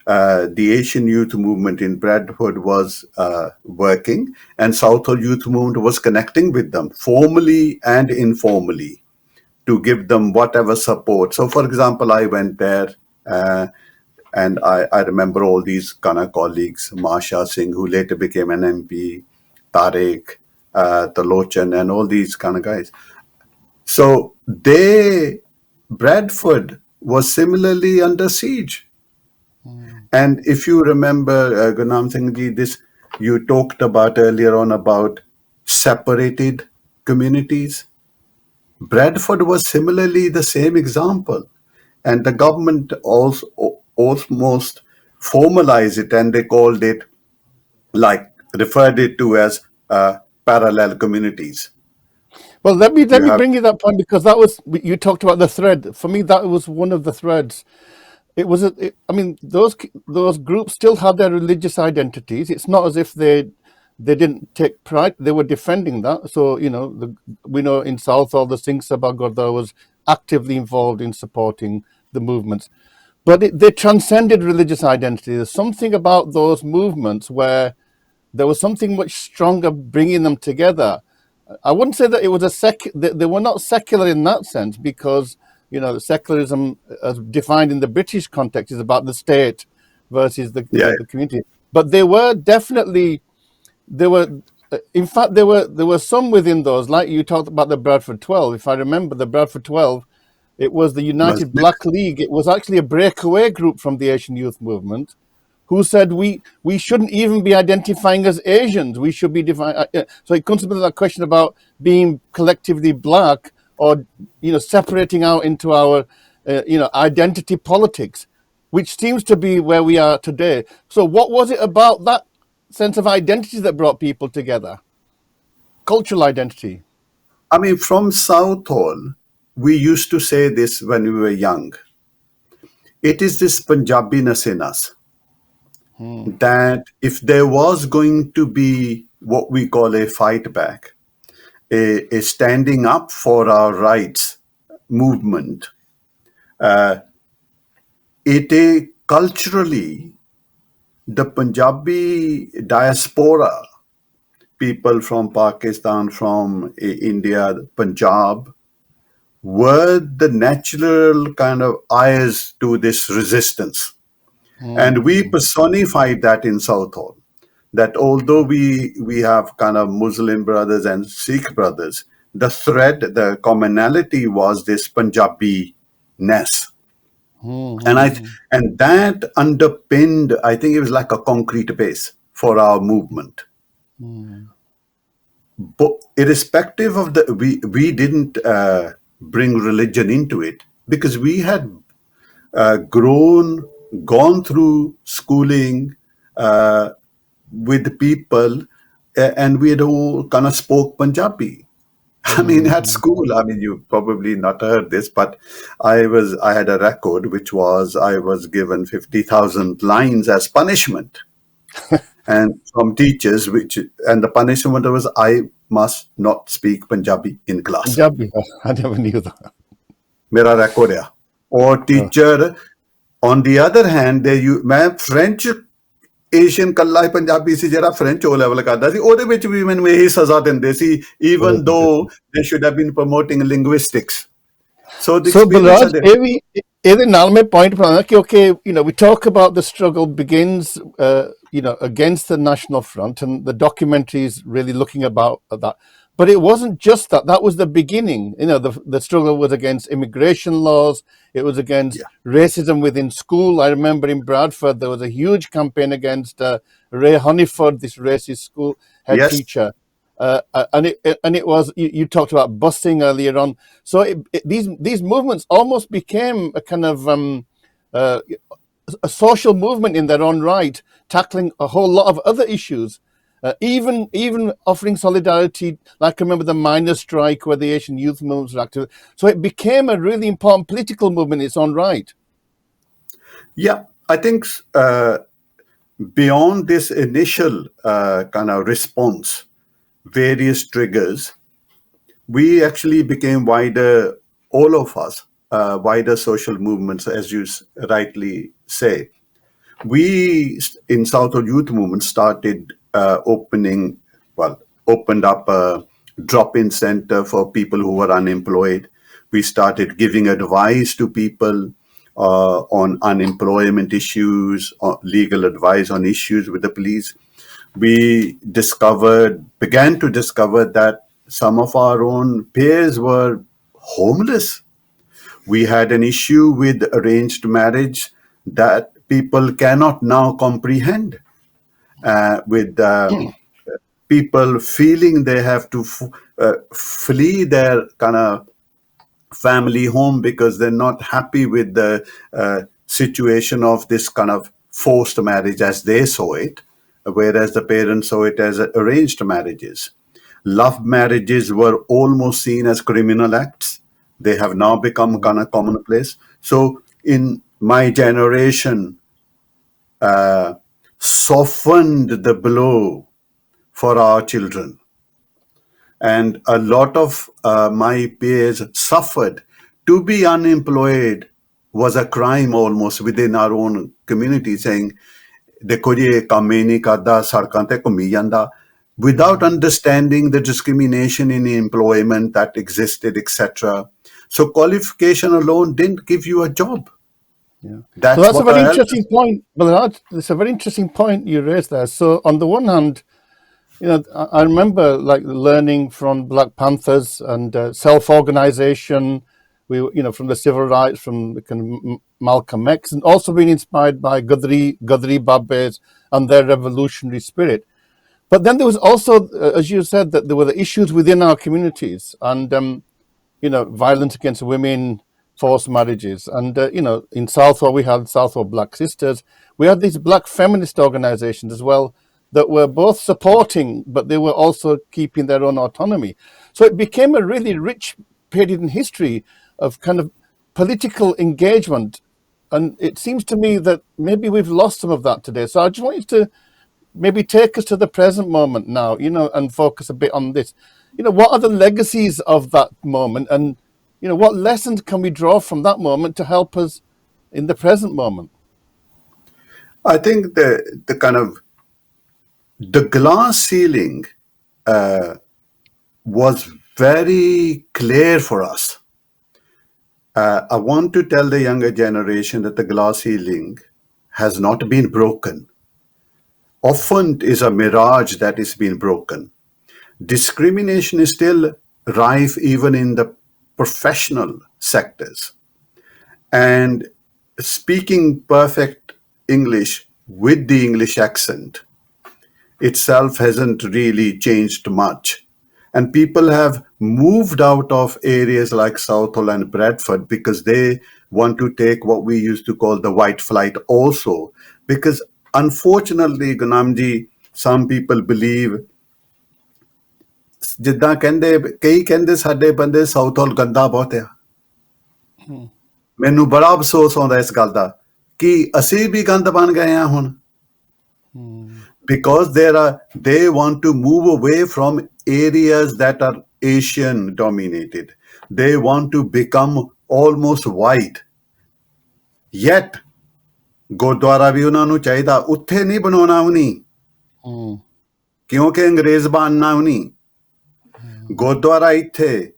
the Asian Youth Movement in Bradford was working, and Southall Youth Movement was connecting with them formally and informally to give them whatever support. So, for example, I went there, and I remember all these kind of colleagues, Masha Singh, who later became an MP, Tariq, Talochan, and all these kind of guys. So Bradford was similarly under siege. Mm. And if you remember, Gurnam Singh ji, this you talked about earlier on about separated communities. Bradford was similarly the same example. And the government also almost formalized it, and they called it, like, referred it to as parallel communities. Well, let You me have bring you that point because that was you talked about the thread. For me, that was one of the threads. It was. I mean, those groups still had their religious identities. It's not as if they didn't take pride. They were defending that. So we know in Southall the Singh Sabha Gurdwara was actively involved in supporting the movements, but they transcended religious identity. There's something about those movements where there was something much stronger bringing them together. I wouldn't say that it was they were not secular in that sense, because secularism, as defined in the British context, is about the state versus Yeah. the community. But they were definitely there were. In fact, there were some within those, like you talked about the Bradford 12. If I remember, the Bradford 12, it was the Was United mixed. Black League. It was actually a breakaway group from the Asian Youth Movement, who said we shouldn't even be identifying as Asians. We should be defined. So it comes to that question about being collectively black, or separating out into our identity politics, which seems to be where we are today. So what was it about that sense of identity that brought people together? Cultural identity. I mean, from Southall, we used to say this when we were young. It is this Punjabiness in us that if there was going to be what we call a fight back, a standing up for our rights movement, culturally, the Punjabi diaspora, people from Pakistan, from India, Punjab, were the natural kind of eyes to this resistance. And we personified that in Southall. That although we have kind of Muslim brothers and Sikh brothers, the thread, the commonality was this Punjabi-ness. And that underpinned, I think it was like a concrete base for our movement. But irrespective of we didn't bring religion into it, because we had gone through schooling with people, and we had all kind of spoke Punjabi. I mean, at school, I mean, you probably not heard this, but I had a record which was I was given 50,000 lines as punishment, and from teachers, and the punishment was I must not speak Punjabi in class. Punjabi. I never knew that. मेरा record है. Or teacher, on the other hand, मैं French Asian ਕੱਲਾ ਹੀ ਪੰਜਾਬੀ ਸੀ ਜਿਹੜਾ French ਓ level ਕਰਦਾ ਸੀ, ਉਹਦੇ ਵਿੱਚ ਵੀ ਮੈਨੂੰ ਇਹੀ ਸਜ਼ਾ ਦਿੰਦੇ ਸੀ, even though they should have been promoting linguistics. So the experience Balraj, ਇਹਦੇ ਨਾਲ ਮੈਂ point ਬਣਾਉਣਾ, ਕਿਉਂਕਿ we talk about the struggle begins against the National Front, and the documentaries really looking about that. But it wasn't just that. That was the beginning. The struggle was against immigration laws. It was against racism within school. I remember in Bradford, there was a huge campaign against Ray Honeyford, this racist school head teacher. And it was, you talked about busing earlier on. So these movements almost became a kind of a social movement in their own right, tackling a whole lot of other issues. Even offering solidarity, like I remember the miners' strike where the Asian youth movements were active. So it became a really important political movement in its own right. Yeah, I think beyond this initial kind of response, various triggers, we actually became wider, all of us, wider social movements, as you rightly say. We in Southall Youth Movement started opened up a drop-in center for people who were unemployed. We started giving advice to people on unemployment issues, legal advice on issues with the police. We began to discover that some of our own peers were homeless. We had an issue with arranged marriage that people cannot now comprehend, with people feeling they have to flee their kind of family home because they're not happy with the situation of this kind of forced marriage as they saw it, whereas the parents saw it as arranged marriages. Love marriages were almost seen as criminal acts. They have now become kind of commonplace. So in my generation, softened the blow for our children. And a lot of my peers suffered. To be unemployed was a crime almost within our own community, saying ਦੇਖੋ ਜੀ ਇਹ ਕੰਮ ਹੀ ਨਹੀਂ ਕਰਦਾ, ਸੜਕਾਂ ਤੇ ਘੁੰਮੀ ਜਾਂਦਾ, without understanding the discrimination in employment that existed, etc. So qualification alone didn't give you a job. Yeah. So That's that's a what very our interesting elders. point. Balraj, it's a very interesting point you raised there. So on the one hand, I remember like learning from Black Panthers and self-organization. We, from the civil rights, from the kind of Malcolm X, and also being inspired by Gadri Babes and their revolutionary spirit. But then there was also, as you said, that there were the issues within our communities and, violence against women, forced marriages. And, in Southall, we had Southall Black Sisters. We had these black feminist organizations as well that were both supporting, but they were also keeping their own autonomy. So it became a really rich period in history of kind of political engagement. And it seems to me that maybe we've lost some of that today. So I just want you to maybe take us to the present moment now, and focus a bit on this. What are the legacies of that moment, and what lessons can we draw from that moment to help us in the present moment? I think the kind of the glass ceiling was very clear for us. I want to tell the younger generation that the glass ceiling has not been broken. Often it is a mirage that is being broken. Discrimination is still rife even in the professional sectors. And speaking perfect English with the English accent itself hasn't really changed much. And people have moved out of areas like Southall and Bradford because they want to take what we used to call the white flight also. Because unfortunately, Gunamji, some people believe ਜਿੱਦਾਂ ਕਹਿੰਦੇ ਕਈ ਕਹਿੰਦੇ ਸਾਡੇ ਬੰਦੇ south ਗੰਦਾ ਬਹੁਤ ਆ। ਮੈਨੂੰ ਬੜਾ ਅਫਸੋਸ ਆਉਂਦਾ ਇਸ ਗੱਲ ਦਾ ਕਿ ਅਸੀਂ ਵੀ ਗੰਦ ਬਣ ਗਏ ਆ ਹੁਣ। Because they want to move away from areas that are Asian dominated. They want to become almost white. Yet, Gurdwara ਵੀ ਉਹਨਾਂ ਨੂੰ ਚਾਹੀਦਾ ਉੱਥੇ ਨਹੀਂ ਬਣਾਉਣਾ ਉਹਨੀ ਕਿਉਂਕਿ ਅੰਗਰੇਜ਼ ਬਣਨਾ ਉਹਨੀ ਗੁਰਦੁਆਰਾ ਇੱਥੇ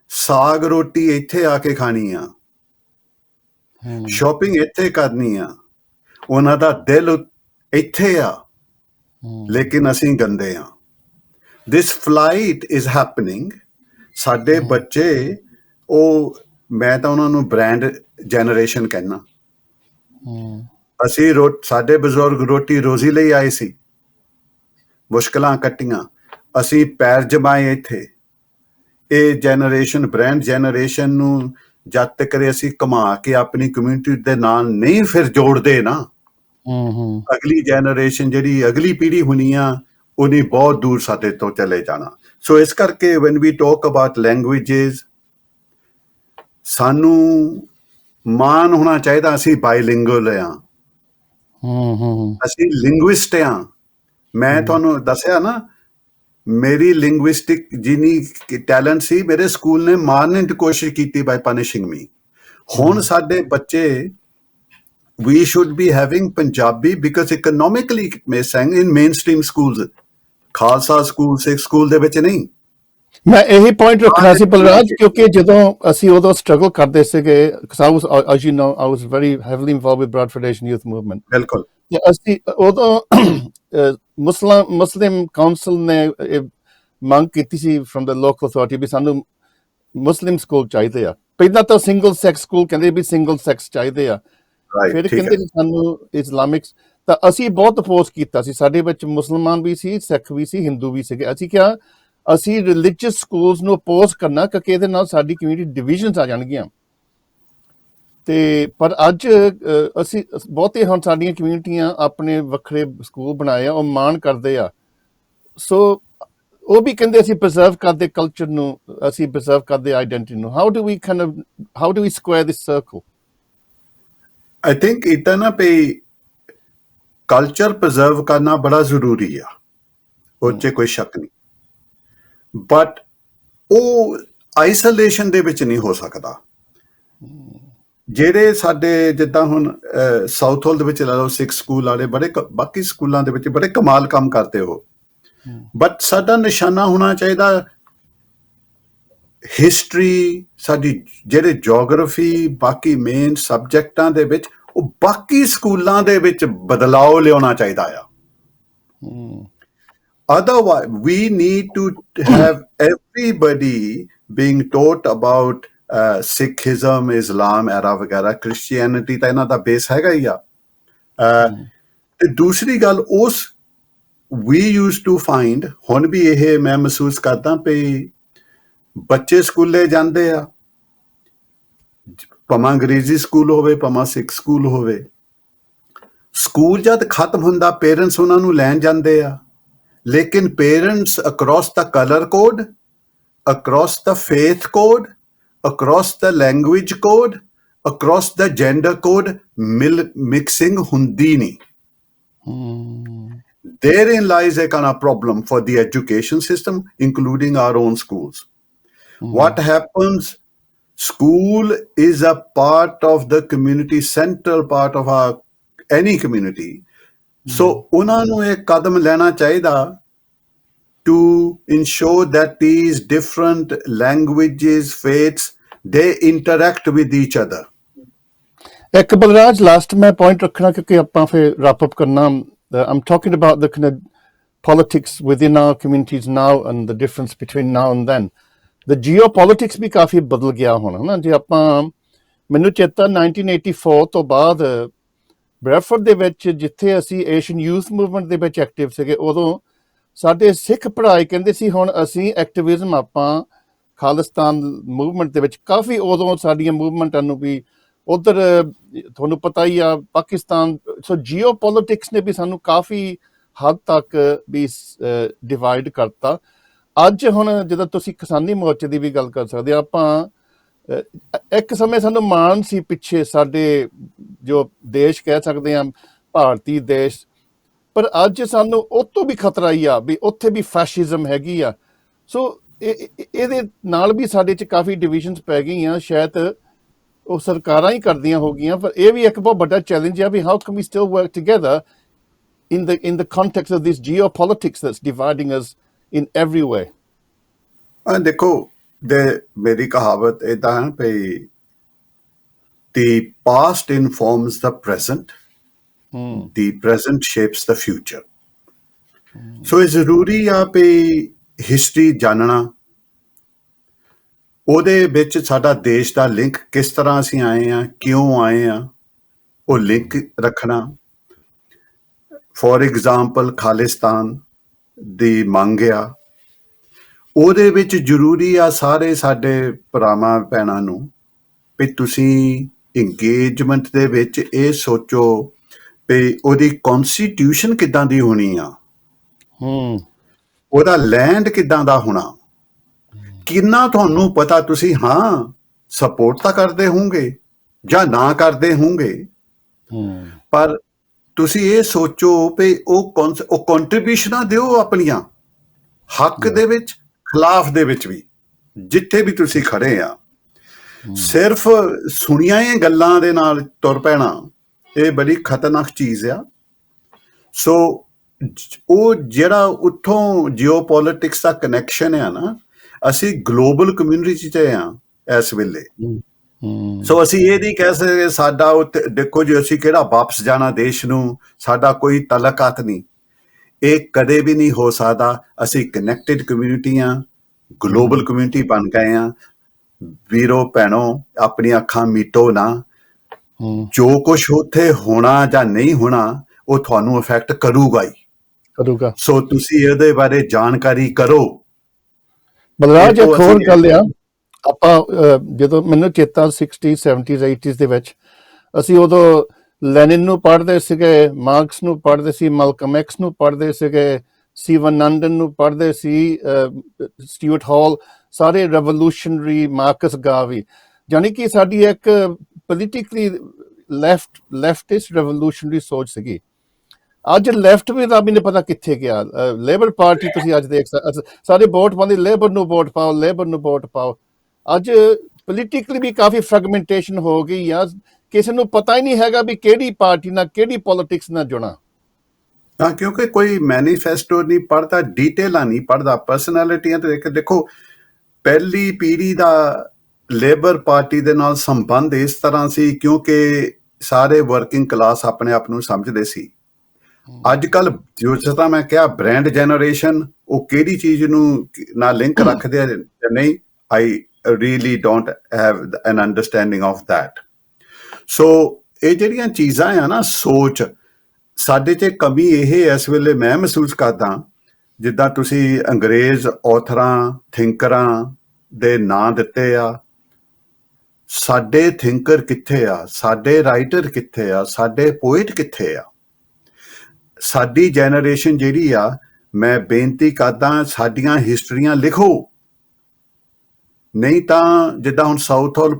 ਸਾਗ ਰੋਟੀ ਇੱਥੇ ਆ ਕੇ ਖਾਣੀ ਆ ਸ਼ਾਪਿੰਗ ਇੱਥੇ ਕਰਨੀ ਆ ਉਹਨਾਂ ਦਾ ਦਿਲ ਇੱਥੇ ਆ ਲੇਕਿਨ ਅਸੀਂ ਗੰਦੇ ਆ ਦਿਸ ਫਲਾਈਟ ਇਜ਼ ਹੈਪਨਿੰਗ ਸਾਡੇ ਬੱਚੇ ਉਹ ਮੈਂ ਤਾਂ ਉਹਨਾਂ ਨੂੰ ਬ੍ਰਾਂਡ ਜਨਰੇਸ਼ਨ ਕਹਿੰਦਾ ਅਸੀਂ ਸਾਡੇ ਬਜ਼ੁਰਗ ਰੋਟੀ ਰੋਜ਼ੀ ਲਈ ਆਏ ਸੀ ਮੁਸ਼ਕਲਾਂ ਕੱਟੀਆਂ ਅਸੀਂ ਪੈਰ ਜਮਾਏ ਇੱਥੇ ਇਹ ਜਨਰੇਸ਼ਨ ਬ੍ਰਾਂਡ ਜਨਰੇਸ਼ਨ ਨੂੰ ਜਦ ਤੱਕ ਅਸੀਂ ਕਮਾ ਕੇ ਆਪਣੀ ਕਮਿਊਨਿਟੀ ਦੇ ਨਾਲ ਨਹੀਂ ਫਿਰ ਜੋੜਦੇ ਨਾ ਅਗਲੀ ਜਨਰੇਸ਼ਨ ਜਿਹੜੀ ਅਗਲੀ ਪੀੜ੍ਹੀ ਹੋਣੀ ਆ ਉਹਨੇ ਬਹੁਤ ਦੂਰ ਸਾਡੇ ਤੋਂ ਚਲੇ ਜਾਣਾ ਸੋ ਇਸ ਕਰਕੇ when we talk about languages ਸਾਨੂੰ ਮਾਣ ਹੋਣਾ ਚਾਹੀਦਾ ਅਸੀਂ ਬਾਈਲਿੰਗੁਅਲ ਆ ਅਸੀਂ ਲਿੰਗੁਇਸਟ ਆ ਮੈਂ ਤੁਹਾਨੂੰ ਦੱਸਿਆ ਨਾ ਮੇਰੀ ਲਿੰਗੁਇਸਟਿਕ ਜਿੰਨੀ ਟੈਲੈਂਟ ਸੀ ਮੇਰੇ ਸਕੂਲ ਨੇ ਮਾਰਨ ਦੀ ਕੋਸ਼ਿਸ਼ ਕੀਤੀ ਬਾਈ ਪਨਿਸ਼ਿੰਗ ਮੀ ਹੁਣ ਸਾਡੇ ਬੱਚੇ we should be having Punjabi because economically it may sang in mainstream schools Khalsa school Sikh school ਦੇ ਵਿੱਚ ਨਹੀਂ ਮੈਂ ਇਹੀ ਪੁਆਇੰਟ ਰੱਖਣਾ ਸੀ ਬਲਰਾਜ ਕਿਉਂਕਿ ਜਦੋਂ ਅਸੀਂ ਉਦੋਂ ਸਟਰਗਲ ਕਰਦੇ ਸੀਗੇ as you know I was very heavily involved with Bradford Asian Youth Movement ਬਿਲਕੁਲ ਅਸੀਂ ਉਦੋਂ ਮੁਸਲਿਮ ਕਾਉਂਸਲ ਨੇ ਮੰਗ ਕੀਤੀ ਸੀ ਫਰਮ ਦ ਲੋਕਲ ਅਥਾਰਟੀ ਵੀ ਸਾਨੂੰ ਮੁਸਲਿਮ ਸਕੂਲ ਚਾਹੀਦੇ ਆ ਪਹਿਲਾਂ ਤਾਂ ਸਿੰਗਲ ਸੈਕਸ ਸਕੂਲ ਕਹਿੰਦੇ ਵੀ ਸਿੰਗਲ ਸੈਕਸ ਚਾਹੀਦੇ ਆ ਫਿਰ ਕਹਿੰਦੇ ਸਾਨੂੰ ਇਸਲਾਮਿਕਸ ਤਾਂ ਅਸੀਂ ਬਹੁਤ ਅਪੋਜ਼ ਕੀਤਾ ਸੀ ਸਾਡੇ ਵਿੱਚ ਮੁਸਲਮਾਨ ਵੀ ਸੀ ਸਿੱਖ ਵੀ ਸੀ ਹਿੰਦੂ ਵੀ ਸੀਗੇ ਅਸੀਂ ਕਿਹਾ ਅਸੀਂ ਰਿਲੀਜੀਅਸ ਸਕੂਲਸ ਨੂੰ ਅਪੋਜ਼ ਕਰਨਾ ਕਿਉਂਕਿ ਇਹਦੇ ਨਾਲ ਸਾਡੀ ਕਮਿਊਨਿਟੀ ਡਿਵੀਜ਼ਨਸ ਆ ਜਾਣਗੀਆਂ ਤੇ ਪਰ ਅੱਜ ਅਸੀਂ ਬਹੁਤੇ ਹੁਣ ਸਾਡੀਆਂ ਕਮਿਊਨਿਟੀਆਂ ਆਪਣੇ ਵੱਖਰੇ ਸਕੂਲ ਬਣਾਏ ਆ ਉਹ ਮਾਣ ਕਰਦੇ ਆ ਸੋ ਉਹ ਵੀ ਕਹਿੰਦੇ ਅਸੀਂ ਪ੍ਰੀਜ਼ਰਵ ਕਰਦੇ ਕਲਚਰ ਨੂੰ ਅਸੀਂ ਪ੍ਰੀਜ਼ਰਵ ਕਰਦੇ ਆਈਡੈਂਟਿਟੀ ਨੂੰ how do we square this circle I think ਇੱਦਾਂ ਨਾ ਪਈ ਕਲਚਰ ਪ੍ਰੀਜ਼ਰਵ ਕਰਨਾ ਬੜਾ ਜ਼ਰੂਰੀ ਆ ਉਹ 'ਚ ਕੋਈ ਸ਼ੱਕ ਨਹੀਂ ਬਟ ਉਹ ਆਈਸੋਲੇਸ਼ਨ ਦੇ ਵਿੱਚ ਨਹੀਂ ਹੋ ਸਕਦਾ ਜਿਹੜੇ ਸਾਡੇ ਜਿੱਦਾਂ ਹੁਣ ਸਾਊਥ ਹਾਲ ਦੇ ਵਿੱਚ ਲਾ ਲਓ ਸਿੱਖ ਸਕੂਲ ਵਾਲੇ ਬੜੇ ਬਾਕੀ ਸਕੂਲਾਂ ਦੇ ਵਿੱਚ ਬੜੇ ਕਮਾਲ ਕੰਮ ਕਰਦੇ ਹੋ, ਬਟ ਸਾਡਾ ਨਿਸ਼ਾਨਾ ਹੋਣਾ ਚਾਹੀਦਾ ਹਿਸਟਰੀ, ਸਾਡੀ ਜਿਹੜੇ ਜੀਓਗ੍ਰਾਫੀ, ਬਾਕੀ ਮੇਨ ਸਬਜੈਕਟਾਂ ਦੇ ਵਿੱਚ ਉਹ ਬਾਕੀ ਸਕੂਲਾਂ ਦੇ ਵਿੱਚ ਬਦਲਾਅ ਲਿਆਉਣਾ ਚਾਹੀਦਾ ਆ। Otherwise, we need to have everybody being taught about Sikhism, Islam, era ਵਗੈਰਾ, Christianity ਤਾਂ ਇਹਨਾਂ ਦਾ ਬੇਸ ਹੈਗਾ ਹੀ ਆ। ਤੇ ਦੂਸਰੀ ਗੱਲ ਉਸ we used to find, ਹੁਣ ਵੀ ਇਹ ਮੈਂ ਮਹਿਸੂਸ ਕਰਦਾ ਵੀ ਬੱਚੇ ਸਕੂਲੇ ਜਾਂਦੇ ਆ, ਭਾਵੇਂ ਅੰਗਰੇਜ਼ੀ ਸਕੂਲ ਹੋਵੇ ਭਾਵੇਂ ਸਿੱਖ ਸਕੂਲ ਹੋਵੇ, ਸਕੂਲ ਜਦ ਖਤਮ ਹੁੰਦਾ ਪੇਰੈਂਟਸ ਉਹਨਾਂ ਨੂੰ ਲੈਣ ਜਾਂਦੇ ਆ, ਲੇਕਿਨ ਪੇਰੈਂਟਸ ਅਕ੍ਰੋਸ ਦਾ ਕਲਰ ਕੋਡ, ਅਕ੍ਰੋਸ ਦਾ ਫੇਥ ਕੋਡ, ਅਕ੍ਰੋਸ ਦਾ ਲੈਂਗੁਏਜ ਕੋਡ, ਅਕ੍ਰੋਸ ਦਾ ਜੈਂਡਰ ਕੋਡ ਮਿਕਸਿੰਗ ਹੁੰਦੀ ਨਹੀਂ। Therein lies a kind of problem for the education system, including our own schools. What happens? School is a part of the community, central part of any community. So, ਉਹਨਾਂ ਨੂੰ ਇੱਕ ਕਦਮ ਲੈਣਾ ਚਾਹੀਦਾ to ensure that these different languages, faiths, they interact with each other. ਇੱਕ Balraj last ਮੈਂ point ਰੱਖਣਾ ਕਿਉਂਕਿ ਆਪਾਂ ਫਿਰ ਰੈਪ ਅਪ ਕਰਨਾ। I'm talking about the kind of politics within our communities now and the difference between now and then. The geopolitics ਵੀ ਕਾਫੀ ਬਦਲ ਗਿਆ ਹੁਣ, ਨਾ ਜੇ ਆਪਾਂ, ਮੈਨੂੰ ਚੇਤਾ 1984 ਤੋਂ ਬਾਅਦ ਬ੍ਰੈਡਫੋਰਡ ਦੇ ਵਿੱਚ ਜਿੱਥੇ ਅਸੀਂ ਏਸ਼ੀਅਨ ਯੂਥ ਮੂਵਮੈਂਟ ਦੇ ਵਿੱਚ ਐਕਟਿਵ ਸੀਗੇ, ਉਦੋਂ ਸਾਡੇ ਸਿੱਖ ਭਰਾ ਕਹਿੰਦੇ ਸੀ ਹੁਣ ਅਸੀਂ ਐਕਟਿਵਿਜ਼ਮ ਆਪਾਂ ਖਾਲਿਸਤਾਨ ਮੂਵਮੈਂਟ ਦੇ ਵਿੱਚ ਕਾਫੀ, ਉਦੋਂ ਸਾਡੀਆਂ ਮੂਵਮੈਂਟਾਂ ਨੂੰ ਵੀ ਉਧਰ ਤੁਹਾਨੂੰ ਪਤਾ ਹੀ ਆ ਪਾਕਿਸਤਾਨ, ਸੋ ਜੀਓ ਪੋਲੀਟਿਕਸ ਨੇ ਵੀ ਸਾਨੂੰ ਕਾਫੀ ਹੱਦ ਤੱਕ ਵੀ ਡਿਵਾਈਡ ਕਰਤਾ। ਅੱਜ ਹੁਣ ਜਦੋਂ ਤੁਸੀਂ ਕਿਸਾਨੀ ਮੋਰਚੇ ਦੀ ਵੀ ਗੱਲ ਕਰ ਸਕਦੇ, ਆਪਾਂ ਇੱਕ ਸਮੇਂ ਸਾਨੂੰ ਮਾਣ ਸੀ ਪਿੱਛੇ ਸਾਡੇ ਜੋ ਦੇਸ਼ ਕਹਿ ਸਕਦੇ ਹਾਂ ਭਾਰਤੀ ਦੇਸ਼, ਪਰ ਅੱਜ ਸਾਨੂੰ ਉਹ ਤੋਂ ਵੀ ਖਤਰਾ ਹੀ ਆ ਵੀ ਉੱਥੇ ਵੀ ਫੈਸ਼ਿਜ਼ਮ ਹੈਗੀ ਆ। ਸੋ ਇਹਦੇ ਨਾਲ ਵੀ ਸਾਡੇ 'ਚ ਕਾਫੀ ਡਿਵੀਜ਼ਨਸ ਪੈ ਗਈਆਂ, ਸ਼ਾਇਦ ਉਹ ਸਰਕਾਰਾਂ ਹੀ ਕਰਦੀਆਂ ਹੋ ਗਈਆਂ, ਪਰ ਇਹ ਵੀ ਇੱਕ ਬਹੁਤ ਵੱਡਾ ਚੈਲੰਜ ਆ ਵੀ how can we still work together in the context of this geopolitics that's dividing us in every way. ਦੇਖੋ ਮੇਰੀ ਕਹਾਵਤ ਏਦਾਂ ਹੈ ਵੀ the past informs the present, the present shapes the future. ਸੋ ਇਹ ਜ਼ਰੂਰੀ ਆ ਵੀ ਹਿਸਟਰੀ ਜਾਣਨਾ, ਉਹਦੇ ਵਿੱਚ ਸਾਡਾ ਦੇਸ਼ ਦਾ ਲਿੰਕ ਕਿਸ ਤਰ੍ਹਾਂ ਅਸੀਂ ਆਏ ਆ, ਕਿਉਂ ਆਏ ਆ, ਉਹ ਲਿੰਕ ਰੱਖਣਾ। ਫੋਰ ਐਗਜ਼ਾਮਪਲ ਖਾਲਿਸਤਾਨ ਦੀ ਮੰਗ ਆ, ਉਹਦੇ ਵਿੱਚ ਜ਼ਰੂਰੀ ਆ ਸਾਰੇ ਸਾਡੇ ਭਰਾਵਾਂ ਭੈਣਾਂ ਨੂੰ ਵੀ ਤੁਸੀਂ ਇੰਗੇਜਮੈਂਟ ਦੇ ਵਿੱਚ ਇਹ ਸੋਚੋ ਵੀ ਉਹਦੀ ਕੌਨਸਟੀਟਿਊਸ਼ਨ ਕਿੱਦਾਂ ਦੀ ਹੋਣੀ ਆ, ਉਹਦਾ ਲੈਂਡ ਕਿੱਦਾਂ ਦਾ ਹੋਣਾ, ਕਿੰਨਾ ਤੁਹਾਨੂੰ ਪਤਾ, ਤੁਸੀਂ ਹਾਂ ਸਪੋਰਟ ਤਾਂ ਕਰਦੇ ਹੋਵੋਗੇ ਜਾਂ ਨਾ ਕਰਦੇ ਹੋਵੋਗੇ, ਪਰ ਤੁਸੀਂ ਇਹ ਸੋਚੋ ਵੀ ਉਹ ਕੰਟਰੀਬਿਊਸ਼ਨਾਂ ਦਿਓ ਆਪਣੀਆਂ, ਹੱਕ ਦੇ ਵਿੱਚ ਖਿਲਾਫ ਦੇ ਵਿੱਚ ਵੀ, ਜਿੱਥੇ ਵੀ ਤੁਸੀਂ ਖੜੇ ਆ। ਸਿਰਫ ਸੁਣੀਆਂ ਇਹ ਗੱਲਾਂ ਦੇ ਨਾਲ ਤੁਰ ਪੈਣਾ ਇਹ ਬੜੀ ਖਤਰਨਾਕ ਚੀਜ਼ ਆ। ਸੋ ਉਹ ਜਿਹੜਾ ਉੱਥੋਂ ਜੀਓਪੋਲਿਟਿਕਸ ਦਾ ਕਨੈਕਸ਼ਨ ਆ ਨਾ, ਅਸੀਂ ਗਲੋਬਲ ਕਮਿਊਨਿਟੀ 'ਚ ਆ ਇਸ ਵੇਲੇ। ਸੋ ਅਸੀਂ ਇਹ ਨਹੀਂ ਕਹਿ ਸਕਦੇ ਸਾਡਾ ਉੱਥੇ ਦੇਖੋ ਜੀ ਅਸੀਂ ਕਿਹੜਾ ਵਾਪਸ ਜਾਣਾ ਦੇਸ਼ ਨੂੰ, ਸਾਡਾ ਕੋਈ ਤਲਕਾਤ ਨਹੀਂ, ਇਹ ਕਦੇ ਵੀ ਨਹੀਂ ਹੋ ਸਕਦਾ। ਅਸੀਂ ਕਨੈਕਟਿਡ ਕਮਿਊਨਿਟੀ ਆ, ਗਲੋਬਲ ਕਮਿਊਨਿਟੀ ਬਣ ਗਏ ਆ। ਵੀਰੋ ਭੈਣੋ, ਆਪਣੀਆਂ ਅੱਖਾਂ ਮੀਟੋ ਨਾ, ਜੋ ਕੁਛ ਉੱਥੇ ਹੋਣਾ ਜਾਂ ਨਹੀਂ ਹੋਣਾ ਉਹ ਤੁਹਾਨੂੰ ਅਫੈਕਟ ਕਰੂਗਾ ਹੀ ਕਰੂਗਾ। ਸੋ ਤੁਸੀਂ ਇਹਦੇ ਬਾਰੇ ਜਾਣਕਾਰੀ ਕਰੋ। ਬਲਰਾਜ ਇੱਕ ਹੋਰ ਗੱਲ ਆ, ਆਪਾਂ ਜਦੋਂ ਮੈਨੂੰ ਚੇਤਾ 60s 70s 80s ਦੇ ਵਿੱਚ ਅਸੀਂ ਉਦੋਂ ਲੈਨਿਨ ਨੂੰ ਪੜ੍ਹਦੇ ਸੀਗੇ, ਮਾਰਕਸ ਨੂੰ ਪੜ੍ਹਦੇ ਸੀ, ਮਲਕਮ ਐਕਸ ਨੂੰ ਪੜ੍ਹਦੇ ਸੀਗੇ, ਸਿਵਨੰਦਨ ਨੂੰ ਪੜ੍ਹਦੇ ਸੀ, ਸਟਿਊਅਰਟ ਹਾਲ, ਸਾਰੇ ਰੈਵੋਲੂਸ਼ਨਰੀ, ਮਾਰਕਸ ਗਾਰਵੀ, ਜਾਣੀ ਕਿ ਸਾਡੀ ਇੱਕ ਪੋਲੀਟਿਕਲੀ ਲੈਫਟਿਸਟ ਰੈਵੋਲੂਸ਼ਨਰੀ ਸੋਚ ਸੀਗੀ। ਅੱਜ ਲੈਫਟ ਵੀ ਦਾ ਵੀ ਨਹੀਂ ਪਤਾ ਕਿੱਥੇ ਗਿਆ। ਲੇਬਰ ਪਾਰਟੀ ਤੁਸੀਂ ਅੱਜ ਦੇਖ ਸਕਦੇ, ਸਾਰੇ ਵੋਟ ਪਾਉਂਦੇ ਲੇਬਰ ਨੂੰ ਵੋਟ ਪਾਓ, ਲੇਬਰ ਨੂੰ ਵੋਟ ਪਾਓ। ਅੱਜ ਪੋਲੀਟੀਕਲੀ ਵੀ ਕਾਫੀ ਫਰੈਗਮੈਂਟੇਸ਼ਨ ਹੋ ਗਈ ਆ, ਕਿਸੇ ਨੂੰ ਪਤਾ ਹੀ ਨਹੀਂ ਹੈਗਾ ਵੀ ਕਿਹੜੀ ਪਾਰਟੀ ਨਾਲ ਕਿਹੜੀ ਪੋਲਿਟਿਕਸ ਨਾਲ ਜੁੜਨਾ। ਹਾਂ, ਕਿਉਂਕਿ ਕੋਈ ਮੈਨੀਫੈਸਟੋ ਨਹੀਂ ਪੜ੍ਹਦਾ, ਡਿਟੇਲਾਂ ਨਹੀਂ ਪੜ੍ਹਦਾ, ਪਰਸਨੈਲਿਟੀਆਂ ਤੇ ਦੇਖੋ ਪਹਿਲੀ ਪੀੜ੍ਹੀ ਦਾ ਲੇਬਰ ਪਾਰਟੀ ਦੇ ਨਾਲ ਸੰਬੰਧ ਇਸ ਤਰ੍ਹਾਂ ਸੀ ਕਿਉਂਕਿ ਸਾਰੇ ਵਰਕਿੰਗ ਕਲਾਸ ਆਪਣੇ ਆਪ ਨੂੰ ਸਮਝਦੇ ਸੀ। ਅੱਜ ਕੱਲ ਜਿਸ ਤਰ੍ਹਾਂ ਮੈਂ ਕਿਹਾ ਬ੍ਰਾਂਡ ਜਨਰੇਸ਼ਨ, ਉਹ ਕਿਹੜੀ ਚੀਜ਼ ਨੂੰ ਨਾਲ ਲਿੰਕ ਰੱਖਦੇ ਆ ਜਾਂ ਨਹੀਂ, I really don't have an understanding of that. So ਇਹ ਜਿਹੜੀਆਂ ਚੀਜ਼ਾਂ ਆ ਨਾ, ਸੋਚ ਸਾਡੇ 'ਚ ਕਮੀ ਇਹ ਇਸ ਵੇਲੇ ਮੈਂ ਮਹਿਸੂਸ ਕਰਦਾ, ਜਿੱਦਾਂ ਤੁਸੀਂ ਅੰਗਰੇਜ਼ ਔਥਰਾਂ ਥਿੰਕਰਾਂ ਦੇ ਨਾਂ ਦਿੱਤੇ ਆ, ਸਾਡੇ ਥਿੰਕਰ ਕਿੱਥੇ ਆ, ਸਾਡੇ ਰਾਈਟਰ ਕਿੱਥੇ ਆ, ਸਾਡੇ ਪੋਇਟ ਕਿੱਥੇ ਆ? ਸਾਡੀ ਜੈਨਰੇਸ਼ਨ ਜਿਹੜੀ ਆ, ਮੈਂ ਬੇਨਤੀ ਕਰਦਾ ਸਾਡੀਆਂ ਹਿਸਟਰੀਆਂ ਲਿਖੋ, ਨਹੀਂ ਤਾਂ ਜਿੱਦਾਂ ਹੁਣ ਸਾਊਥ ਹਾਲ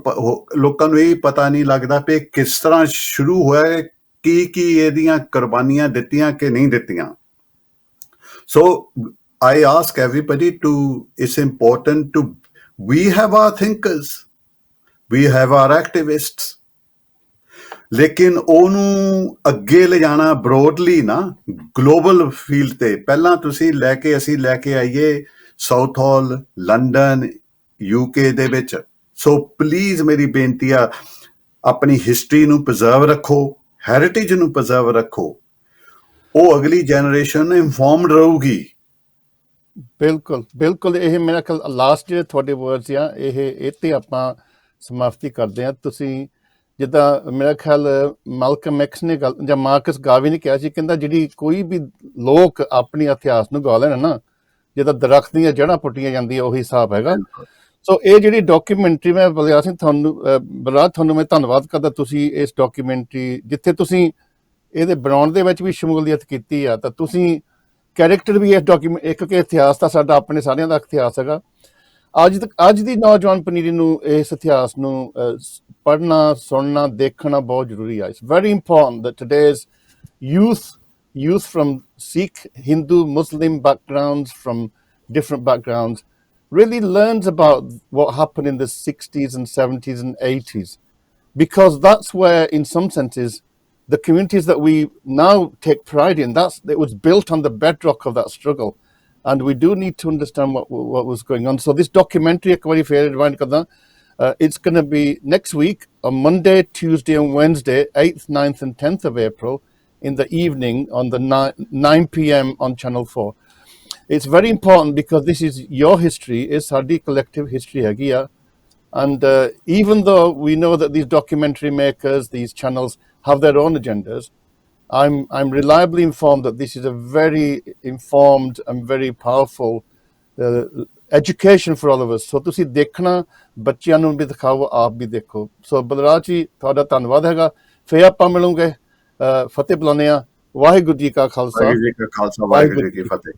ਲੋਕਾਂ ਨੂੰ ਇਹ ਪਤਾ ਨਹੀਂ ਲੱਗਦਾ ਵੀ ਕਿਸ ਤਰ੍ਹਾਂ ਸ਼ੁਰੂ ਹੋਇਆ, ਕੀ ਇਹਦੀਆਂ ਕੁਰਬਾਨੀਆਂ ਦਿੱਤੀਆਂ ਕਿ ਨਹੀਂ ਦਿੱਤੀਆਂ। ਸੋ I ask everybody to, it's important to, we have our thinkers, we have our activists, ਲੇਕਿਨ ਉਹਨੂੰ ਅੱਗੇ ਲਿਜਾਣਾ ਬਰੋਡਲੀ ਨਾ, ਗਲੋਬਲ ਫੀਲਡ ਤੇ ਪਹਿਲਾਂ ਅਸੀਂ ਲੈ ਕੇ ਆਈਏ ਸਾਊਥ ਹਾਲ, ਲੰਡਨ, UK ਦੇ ਵਿੱਚ। ਸੋ ਪਲੀਜ਼ ਮੇਰੀ ਬੇਨਤੀ ਆ, ਆਪਣੀ ਹਿਸਟਰੀ ਨੂੰ ਪ੍ਰੀਜ਼ਰਵ ਰੱਖੋ, ਹੈਰੀਟੇਜ ਨੂੰ ਪ੍ਰੀਜ਼ਰਵ ਰੱਖੋ, ਉਹ ਅਗਲੀ ਜਨਰੇਸ਼ਨ ਇਨਫੋਰਮਡ ਰਹੂਗੀ। ਬਿਲਕੁਲ ਬਿਲਕੁਲ, ਇਹ ਮੇਰਾ ਖਿਆਲ ਲਾਸਟ ਜਿਹੜੇ ਤੁਹਾਡੇ ਵਰਡਸ ਆ, ਇਹ ਤੇ ਆਪਾਂ ਸਮਾਪਤੀ ਕਰਦੇ ਹਾਂ। ਤੁਸੀਂ ਜਿੱਦਾਂ ਮੇਰਾ ਖਿਆਲ ਮਾਲਕਮ ਐਕਸ ਨੇ ਗੱਲ ਜਾਂ ਮਾਰਕਸ ਗਾਰਵੀ ਨੇ ਕਿਹਾ ਸੀ, ਕਹਿੰਦਾ ਜਿਹੜੀ ਕੋਈ ਵੀ ਲੋਕ ਆਪਣੀ ਇਤਿਹਾਸ ਨੂੰ ਗਾ ਲੈਣ ਨਾ, ਜਿੱਦਾਂ ਦਰਖਤ ਦੀਆਂ ਜੜ੍ਹਾਂ ਪੁੱਟੀਆਂ ਜਾਂਦੀਆਂ, ਉਹੀ ਹਿਸਾਬ ਹੈਗਾ। ਸੋ ਇਹ ਜਿਹੜੀ ਡਾਕੂਮੈਂਟਰੀ, ਮੈਂ ਬਲਰਾਜ ਸਿੰਘ ਤੁਹਾਨੂੰ ਮੈਂ ਧੰਨਵਾਦ ਕਰਦਾ, ਤੁਸੀਂ ਇਸ ਡਾਕੂਮੈਂਟਰੀ ਜਿੱਥੇ ਤੁਸੀਂ ਇਹਦੇ ਬਣਾਉਣ ਦੇ ਵਿੱਚ ਵੀ ਸ਼ਮੂਲੀਅਤ ਕੀਤੀ ਆ, ਤਾਂ ਤੁਸੀਂ ਕੈਰੈਕਟਰ ਵੀ ਇਸ ਡਾਕੂਮੈਂਟ, ਇੱਕ ਇਤਿਹਾਸ ਤਾਂ ਸਾਡਾ ਆਪਣੇ ਸਾਰਿਆਂ ਦਾ ਇਤਿਹਾਸ ਹੈਗਾ। ਅੱਜ ਦੀ ਨੌਜਵਾਨ ਪਨੀਰੀ ਨੂੰ ਇਸ ਇਤਿਹਾਸ ਨੂੰ ਪੜ੍ਹਨਾ, ਸੁਣਨਾ, ਦੇਖਣਾ ਬਹੁਤ ਜ਼ਰੂਰੀ ਆ। It's very important that today's youth from Sikh, Hindu, Muslim backgrounds, from different backgrounds, really learns about what happened in the 60s and 70s and 80s, because that's where, in some senses, the communities that we now take pride in, it was built on the bedrock of that struggle, and we do need to understand what was going on. So this documentary, it's going to be next week on Monday, Tuesday and Wednesday, 8th, 9th and 10th of April, in the evening on the 9 p.m. on Channel 4. It's very important because this is your history, it's our collective history here. And even though we know that these documentary makers, these channels have their own agendas, I'm reliably informed that this is a very informed and very powerful education for all of us. So ਤੁਸੀਂ ਦੇਖਣਾ, ਬੱਚਿਆਂ ਨੂੰ ਵੀ ਦਿਖਾਓ, ਆਪ ਵੀ ਦੇਖੋ। ਸੋ ਬਲਰਾਜ ਜੀ, ਤੁਹਾਡਾ ਧੰਨਵਾਦ ਹੈਗਾ। ਫਿਰ ਆਪਾਂ ਮਿਲੂਗੇ। ਫਤਿਹ ਬੁਲਾਉਂਦੇ ਹਾਂ। ਵਾਹਿਗੁਰੂ ਜੀ ਕਾ ਖਾਲਸਾ, ਵਾਹਿਗੁਰੂ ਜੀ ਕੀ ਫਤਿਹ।